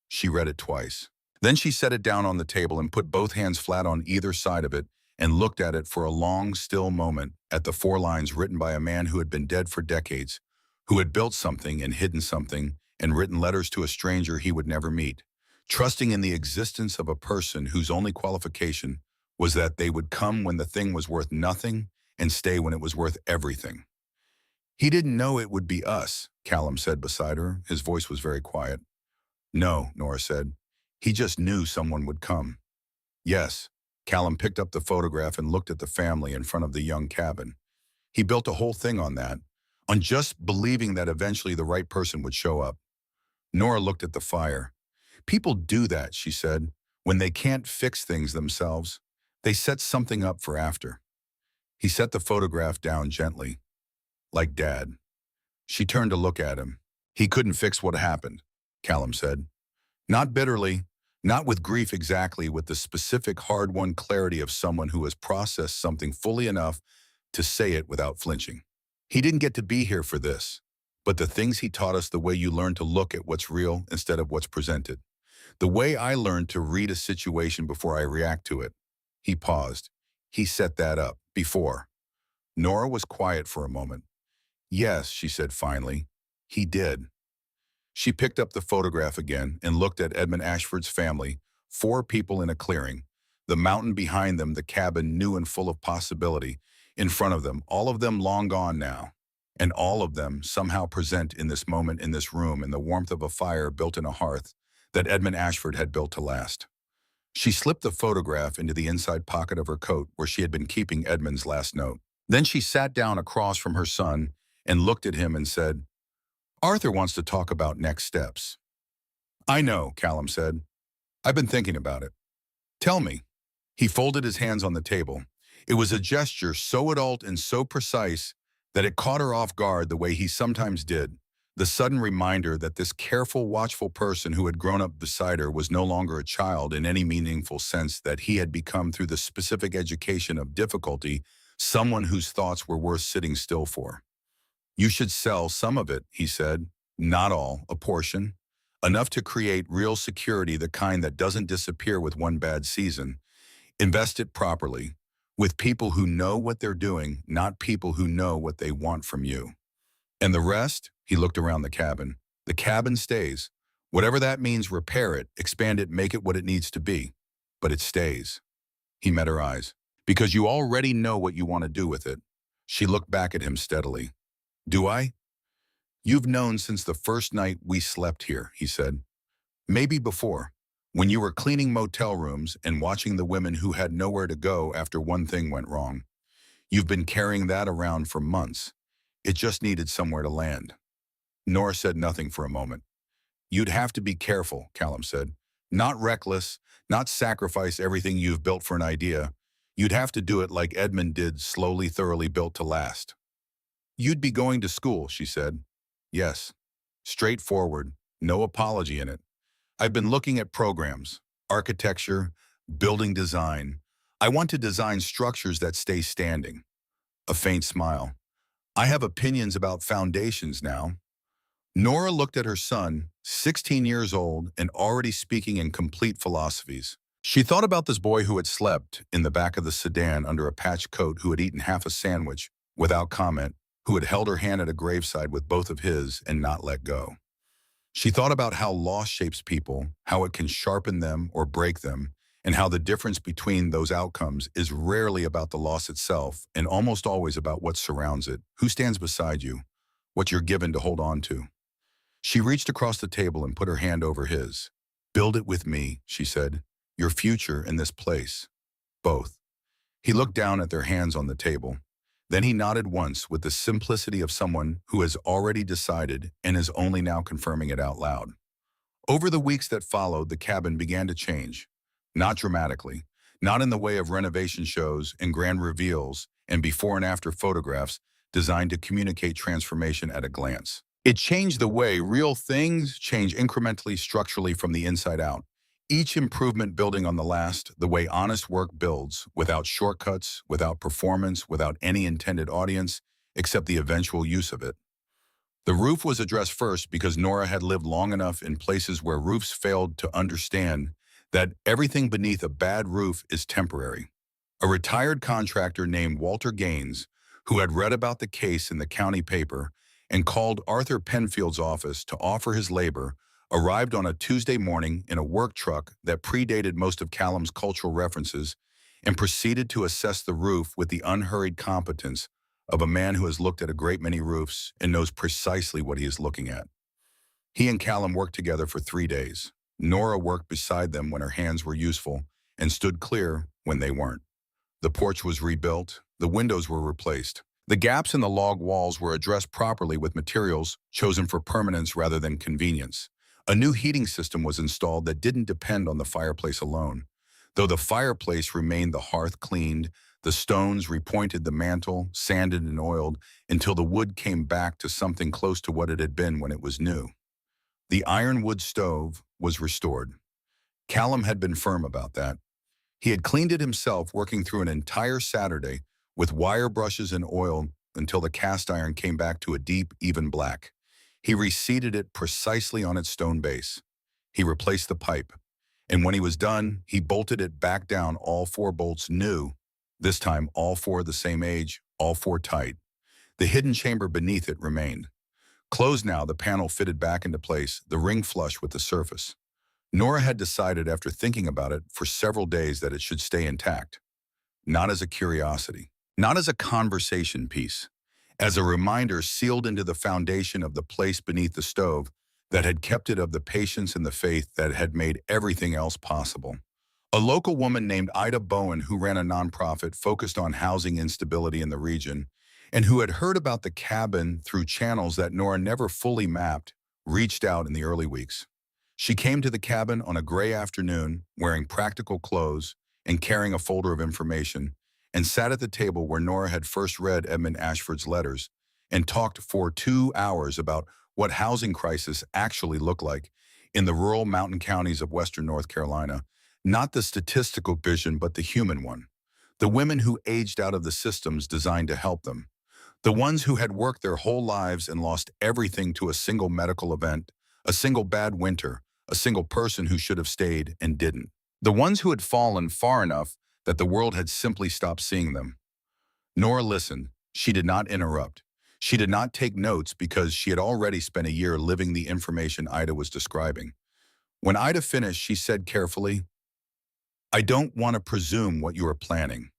She read it twice. Then she set it down on the table and put both hands flat on either side of it and looked at it for a long, still moment, at the 4 lines written by a man who had been dead for decades, who had built something and hidden something and written letters to a stranger he would never meet, trusting in the existence of a person whose only qualification was that they would come when the thing was worth nothing and stay when it was worth everything. "He didn't know it would be us," Callum said beside her. His voice was very quiet. "No," Nora said. "He just knew someone would come." "Yes, Callum picked up the photograph and looked at the family in front of the young cabin. He built a whole thing on that, on just believing that eventually the right person would show up. Nora looked at the fire. People do that, she said. When they can't fix things themselves, they set something up for after. He set the photograph down gently, like Dad. She turned to look at him. He couldn't fix what happened, Callum said. Not bitterly, not with grief exactly, with the specific hard-won clarity of someone who has processed something fully enough to say it without flinching. He didn't get to be here for this, but the things he taught us, the way you learn to look at what's real instead of what's presented. The way I learned to read a situation before I react to it. He paused. He set that up, before. Nora was quiet for a moment. Yes, she said finally. He did. She picked up the photograph again and looked at Edmund Ashford's family, 4 people in a clearing. The mountain behind them, the cabin new and full of possibility. In front of them, all of them long gone now. And all of them somehow present in this moment in this room in the warmth of a fire built in a hearth that Edmund Ashford had built to last. She slipped the photograph into the inside pocket of her coat where she had been keeping Edmund's last note. Then she sat down across from her son and looked at him and said, Arthur wants to talk about next steps. I know, Callum said. I've been thinking about it. Tell me. He folded his hands on the table. It was a gesture so adult and so precise that it caught her off guard the way he sometimes did. The sudden reminder that this careful, watchful person who had grown up beside her was no longer a child in any meaningful sense, that he had become, through the specific education of difficulty, someone whose thoughts were worth sitting still for. You should sell some of it, he said. Not all, a portion. Enough to create real security, the kind that doesn't disappear with one bad season. Invest it properly, with people who know what they're doing, not people who know what they want from you. And the rest, he looked around the cabin. The cabin stays. Whatever that means, repair it, expand it, make it what it needs to be. But it stays. He met her eyes. Because you already know what you want to do with it. She looked back at him steadily. Do I? You've known since the first night we slept here, he said. Maybe before, when you were cleaning motel rooms and watching the women who had nowhere to go after one thing went wrong. You've been carrying that around for months. It just needed somewhere to land. Nora said nothing for a moment. You'd have to be careful, Callum said. Not reckless, not sacrifice everything you've built for an idea. You'd have to do it like Edmund did, slowly, thoroughly built to last. You'd be going to school, she said. Yes. Straightforward, no apology in it. I've been looking at programs, architecture, building design. I want to design structures that stay standing. A faint smile. I have opinions about foundations now. Nora looked at her son, 16 years old and already speaking in complete philosophies. She thought about this boy who had slept in the back of the sedan under a patch coat, who had eaten half a sandwich without comment, who had held her hand at a graveside with both of his and not let go. She thought about how loss shapes people, how it can sharpen them or break them, and how the difference between those outcomes is rarely about the loss itself and almost always about what surrounds it, who stands beside you, what you're given to hold on to. She reached across the table and put her hand over his. Build it with me, she said. Your future in this place. Both. He looked down at their hands on the table. Then he nodded once with the simplicity of someone who has already decided and is only now confirming it out loud. Over the weeks that followed, the cabin began to change. Not dramatically, not in the way of renovation shows and grand reveals and before and after photographs designed to communicate transformation at a glance. It changed the way real things change incrementally, structurally from the inside out. Each improvement building on the last, the way honest work builds, without shortcuts, without performance, without any intended audience, except the eventual use of it. The roof was addressed first because Nora had lived long enough in places where roofs failed to understand that everything beneath a bad roof is temporary. A retired contractor named Walter Gaines, who had read about the case in the county paper and called Arthur Penfield's office to offer his labor, arrived on a Tuesday morning in a work truck that predated most of Callum's cultural references and proceeded to assess the roof with the unhurried competence of a man who has looked at a great many roofs and knows precisely what he is looking at. He and Callum worked together for 3 days. Nora worked beside them when her hands were useful, and stood clear when they weren't. The porch was rebuilt, the windows were replaced. The gaps in the log walls were addressed properly with materials chosen for permanence rather than convenience. A new heating system was installed that didn't depend on the fireplace alone. Though the fireplace remained, the hearth cleaned, the stones repointed, the mantel sanded and oiled until the wood came back to something close to what it had been when it was new. The ironwood stove was restored. Callum had been firm about that. He had cleaned it himself, working through an entire Saturday with wire brushes and oil until the cast iron came back to a deep, even black. He reseated it precisely on its stone base. He replaced the pipe, and when he was done, he bolted it back down, all four bolts new, this time all four the same age, all four tight. The hidden chamber beneath it remained. Closed now, the panel fitted back into place, the ring flush with the surface. Nora had decided after thinking about it for several days that it should stay intact. Not as a curiosity, not as a conversation piece, as a reminder sealed into the foundation of the place beneath the stove that had kept it of the patience and the faith that had made everything else possible. A local woman named Ida Bowen, who ran a nonprofit focused on housing instability in the region, and who had heard about the cabin through channels that Nora never fully mapped, reached out in the early weeks. She came to the cabin on a gray afternoon, wearing practical clothes and carrying a folder of information, and sat at the table where Nora had first read Edmund Ashford's letters and talked for 2 hours about what housing crisis actually looked like in the rural mountain counties of western North Carolina, not the statistical vision but the human one. The women who aged out of the systems designed to help them. The ones who had worked their whole lives and lost everything to a single medical event, a single bad winter, a single person who should have stayed and didn't. The ones who had fallen far enough that the world had simply stopped seeing them. Nora listened. She did not interrupt. She did not take notes because she had already spent a year living the information Ida was describing. When Ida finished, she said carefully, "I don't want to presume what you are planning."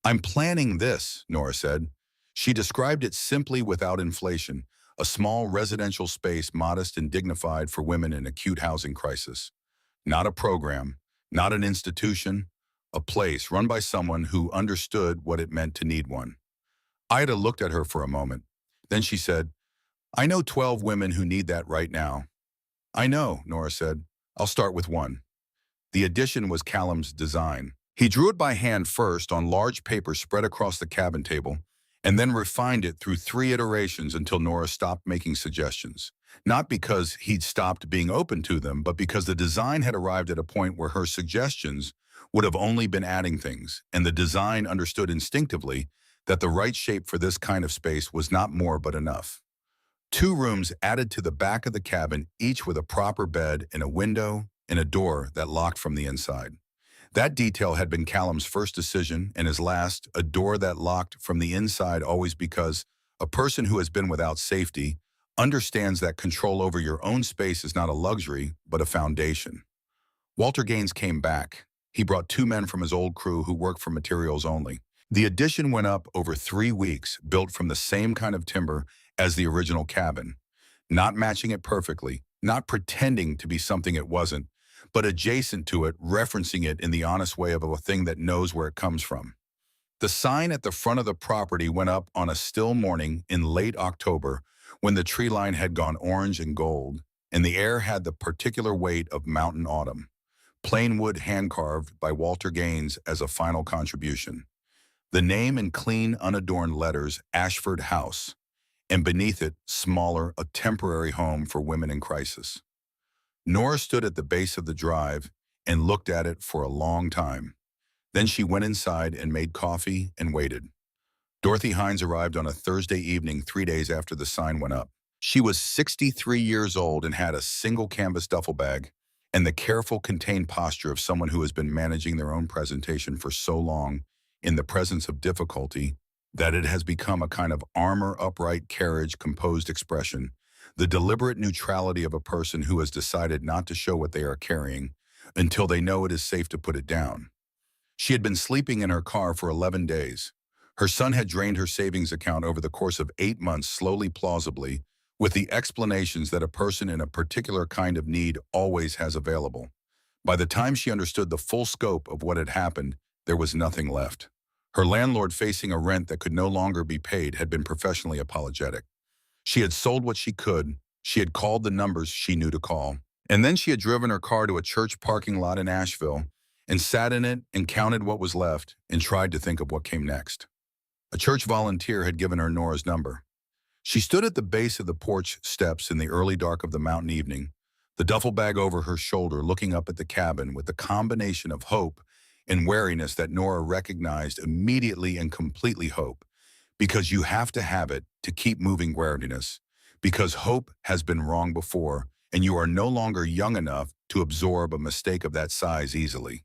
"I'm planning this," Nora said. She described it simply without inflation, a small residential space modest and dignified for women in acute housing crisis. Not a program, not an institution, a place run by someone who understood what it meant to need one. Ida looked at her for a moment. Then she said, "I know 12 women who need that right now." "I know," Nora said. "I'll start with one." The addition was Callum's design. He drew it by hand first on large paper spread across the cabin table, and then refined it through 3 iterations until Nora stopped making suggestions. Not because he'd stopped being open to them, but because the design had arrived at a point where her suggestions would have only been adding things, and the design understood instinctively that the right shape for this kind of space was not more but enough. 2 rooms added to the back of the cabin, each with a proper bed and a window and a door that locked from the inside. That detail had been Callum's first decision and his last, a door that locked from the inside, always because a person who has been without safety understands that control over your own space is not a luxury, but a foundation. Walter Gaines came back. He brought 2 men from his old crew who worked for materials only. The addition went up over 3 weeks, built from the same kind of timber as the original cabin, not matching it perfectly, not pretending to be something it wasn't, but adjacent to it, referencing it in the honest way of a thing that knows where it comes from. The sign at the front of the property went up on a still morning in late October when the tree line had gone orange and gold, and the air had the particular weight of mountain autumn. Plain wood hand-carved by Walter Gaines as a final contribution. The name in clean, unadorned letters, Ashford House, and beneath it, smaller, a temporary home for women in crisis. Nora stood at the base of the drive and looked at it for a long time. Then she went inside and made coffee and waited. Dorothy Hines arrived on a Thursday evening 3 days after the sign went up. She was 63 years old and had a single canvas duffel bag and the careful, contained posture of someone who has been managing their own presentation for so long in the presence of difficulty that it has become a kind of armor upright carriage composed expression, the deliberate neutrality of a person who has decided not to show what they are carrying until they know it is safe to put it down. She had been sleeping in her car for 11 days. Her son had drained her savings account over the course of 8 months, slowly, plausibly, with the explanations that a person in a particular kind of need always has available. By the time she understood the full scope of what had happened, there was nothing left. Her landlord, facing a rent that could no longer be paid, had been professionally apologetic. She had sold what she could, she had called the numbers she knew to call, and then she had driven her car to a church parking lot in Asheville and sat in it and counted what was left and tried to think of what came next. A church volunteer had given her Nora's number. She stood at the base of the porch steps in the early dark of the mountain evening, the duffel bag over her shoulder, looking up at the cabin with the combination of hope and wariness that Nora recognized immediately and completely. Hope, because you have to have it to keep moving. Wariness, because hope has been wrong before, and you are no longer young enough to absorb a mistake of that size easily.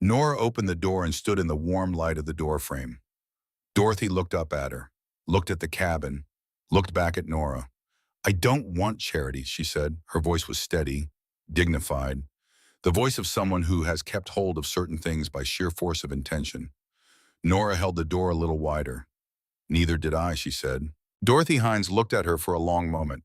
Nora opened the door and stood in the warm light of the doorframe. Dorothy looked up at her, looked at the cabin, looked back at Nora. "I don't want charity," she said. Her voice was steady, dignified, the voice of someone who has kept hold of certain things by sheer force of intention. Nora held the door a little wider. "Neither did I," she said. Dorothy Hines looked at her for a long moment.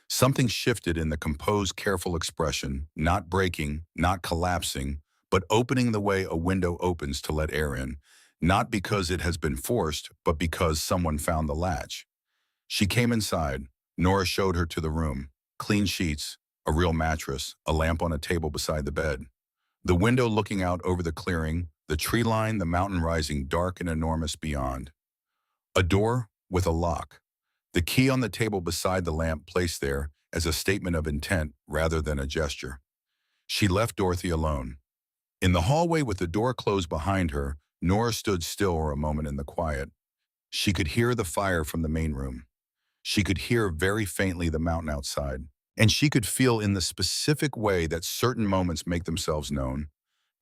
Something shifted in the composed, careful expression, not breaking, not collapsing, but opening the way a window opens to let air in, not because it has been forced, but because someone found the latch. She came inside. Nora showed her to the room. Clean sheets, a real mattress, a lamp on a table beside the bed. The window looking out over the clearing, the tree line, the mountain rising dark and enormous beyond. A door with a lock. The key on the table beside the lamp, placed there as a statement of intent rather than a gesture. She left Dorothy alone. In the hallway with the door closed behind her, Nora stood still for a moment in the quiet. She could hear the fire from the main room. She could hear very faintly the mountain outside. And she could feel in the specific way that certain moments make themselves known,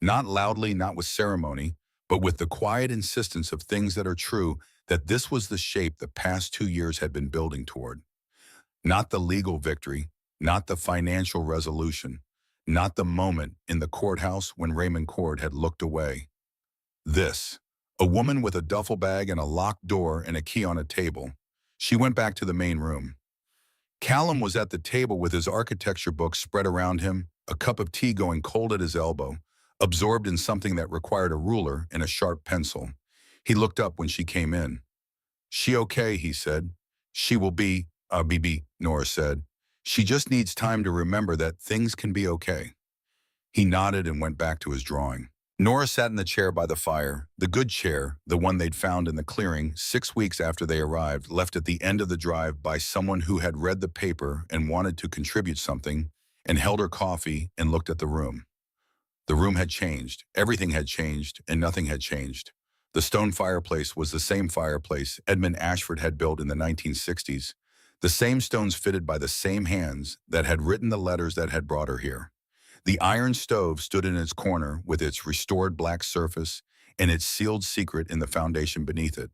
not loudly, not with ceremony, but with the quiet insistence of things that are true, that this was the shape the past 2 years had been building toward. Not the legal victory, not the financial resolution, not the moment in the courthouse when Raymond Cord had looked away. This, a woman with a duffel bag and a locked door and a key on a table. She went back to the main room. Callum was at the table with his architecture book spread around him, a cup of tea going cold at his elbow, absorbed in something that required a ruler and a sharp pencil. He looked up when she came in. "She okay?" he said. "She will be, BB," Nora said. "She just needs time to remember that things can be okay." He nodded and went back to his drawing. Nora sat in the chair by the fire, the good chair, the one they'd found in the clearing 6 weeks after they arrived, left at the end of the drive by someone who had read the paper and wanted to contribute something, and held her coffee and looked at the room. The room had changed, everything had changed, and nothing had changed. The stone fireplace was the same fireplace Edmund Ashford had built in the 1960s, the same stones fitted by the same hands that had written the letters that had brought her here. The iron stove stood in its corner with its restored black surface and its sealed secret in the foundation beneath it.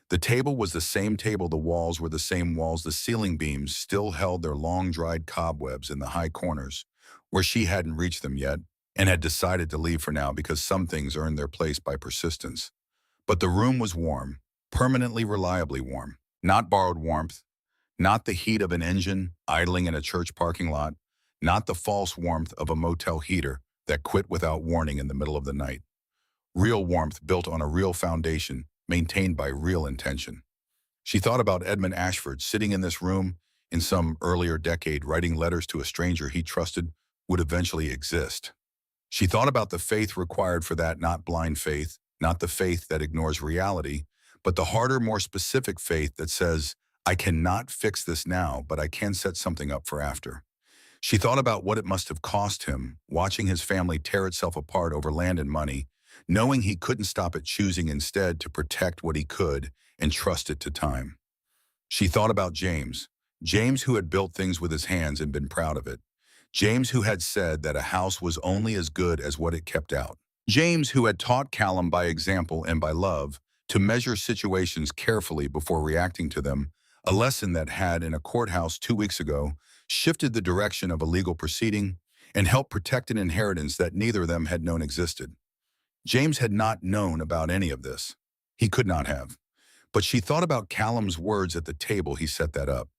The table was the same table, the walls were the same walls, the ceiling beams still held their long dried cobwebs in the high corners, where she hadn't reached them yet and had decided to leave for now because some things earned their place by persistence. But the room was warm, permanently, reliably warm. Not borrowed warmth, not the heat of an engine idling in a church parking lot, not the false warmth of a motel heater that quit without warning in the middle of the night. Real warmth built on a real foundation, maintained by real intention. She thought about Edmund Ashford sitting in this room in some earlier decade, writing letters to a stranger he trusted would eventually exist. She thought about the faith required for that, not blind faith, not the faith that ignores reality, but the harder, more specific faith that says, "I cannot fix this now, but I can set something up for after." She thought about what it must have cost him, watching his family tear itself apart over land and money, knowing he couldn't stop it, choosing instead to protect what he could and trust it to time. She thought about James, James who had built things with his hands and been proud of it. James who had said that a house was only as good as what it kept out. James who had taught Callum by example and by love to measure situations carefully before reacting to them, a lesson that had, in a courthouse 2 weeks ago, shifted the direction of a legal proceeding and helped protect an inheritance that neither of them had known existed. James had not known about any of this. He could not have. But she thought about Callum's words at the table he set that up.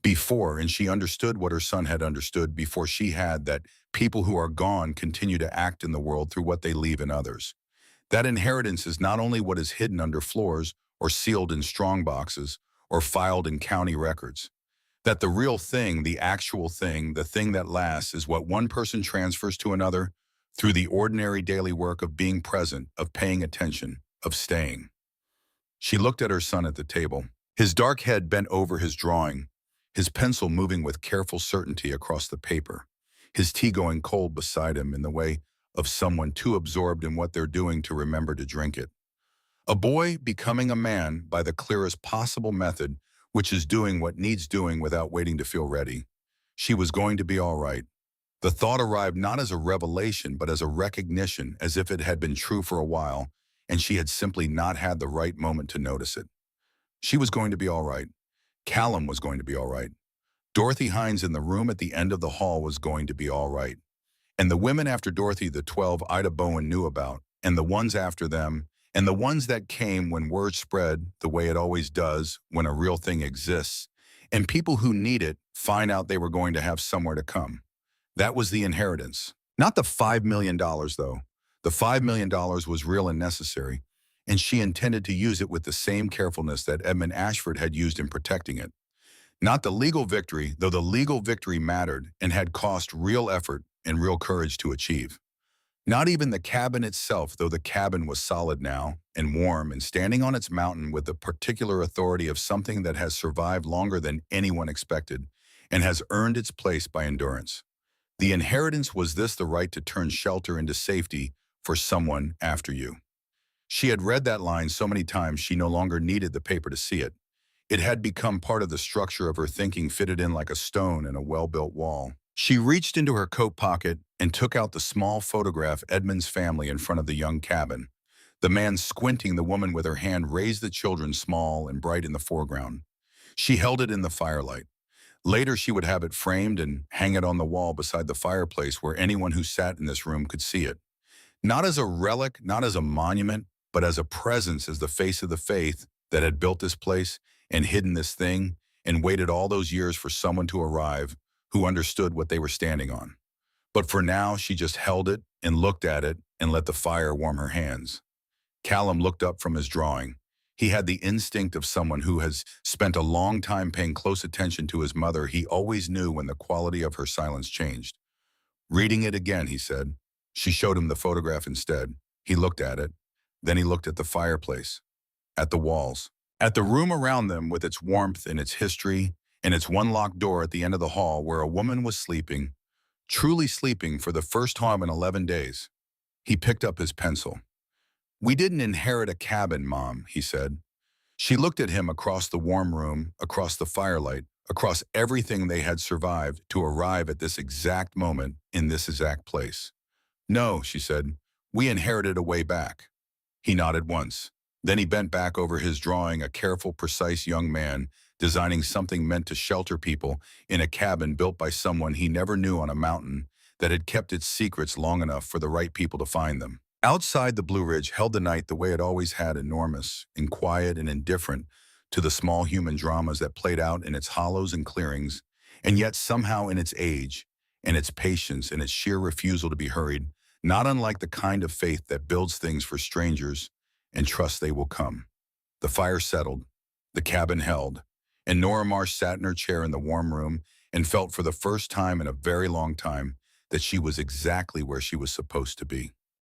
before, and she understood what her son had understood before she had, that people who are gone continue to act in the world through what they leave in others. That inheritance is not only what is hidden under floors or sealed in strong boxes or filed in county records. That the real thing, the actual thing, the thing that lasts is what one person transfers to another through the ordinary daily work of being present, of paying attention, of staying. She looked at her son at the table, his dark head bent over his drawing, his pencil moving with careful certainty across the paper, his tea going cold beside him in the way of someone too absorbed in what they're doing to remember to drink it. A boy becoming a man by the clearest possible method, which is doing what needs doing without waiting to feel ready. She was going to be all right. The thought arrived not as a revelation, but as a recognition, as if it had been true for a while, and she had simply not had the right moment to notice it. She was going to be all right. Callum was going to be all right. Dorothy Hines in the room at the end of the hall was going to be all right. And the women after Dorothy, the 12 Ida Bowen knew about, and the ones after them, and the ones that came when word spread the way it always does when a real thing exists, and people who need it find out they were going to have somewhere to come. That was the inheritance. Not the $5 million, though. The $5 million was real and necessary, and she intended to use it with the same carefulness that Edmund Ashford had used in protecting it. Not the legal victory, though the legal victory mattered and had cost real effort and real courage to achieve. Not even the cabin itself, though the cabin was solid now and warm and standing on its mountain with the particular authority of something that has survived longer than anyone expected and has earned its place by endurance. The inheritance was this: the right to turn shelter into safety for someone after you. She had read that line so many times she no longer needed the paper to see it. It had become part of the structure of her thinking, fitted in like a stone in a well-built wall. She reached into her coat pocket and took out the small photograph Edmund's family in front of the young cabin. The man squinting, the woman with her hand raised, the children small and bright in the foreground. She held it in the firelight. Later she would have it framed and hang it on the wall beside the fireplace where anyone who sat in this room could see it. Not as a relic, not as a monument, but as a presence, as the face of the faith that had built this place and hidden this thing and waited all those years for someone to arrive who understood what they were standing on. But for now, she just held it and looked at it and let the fire warm her hands. Callum looked up from his drawing. He had the instinct of someone who has spent a long time paying close attention to his mother. He always knew when the quality of her silence changed. "Reading it again," he said. She showed him the photograph instead. He looked at it. Then he looked at the fireplace, at the walls, at the room around them with its warmth and its history, and its one locked door at the end of the hall where a woman was sleeping, truly sleeping for the first time in 11 days. He picked up his pencil. "We didn't inherit a cabin, Mom," he said. She looked at him across the warm room, across the firelight, across everything they had survived to arrive at this exact moment in this exact place. "No," she said, "we inherited a way back." He nodded once. Then he bent back over his drawing, a careful, precise young man designing something meant to shelter people in a cabin built by someone he never knew on a mountain that had kept its secrets long enough for the right people to find them. Outside, the Blue Ridge held the night the way it always had, enormous and quiet and indifferent to the small human dramas that played out in its hollows and clearings, and yet somehow in its age and its patience and its sheer refusal to be hurried, not unlike the kind of faith that builds things for strangers and trusts they will come. The fire settled, the cabin held, and Nora Marsh sat in her chair in the warm room and felt for the first time in a very long time that she was exactly where she was supposed to be.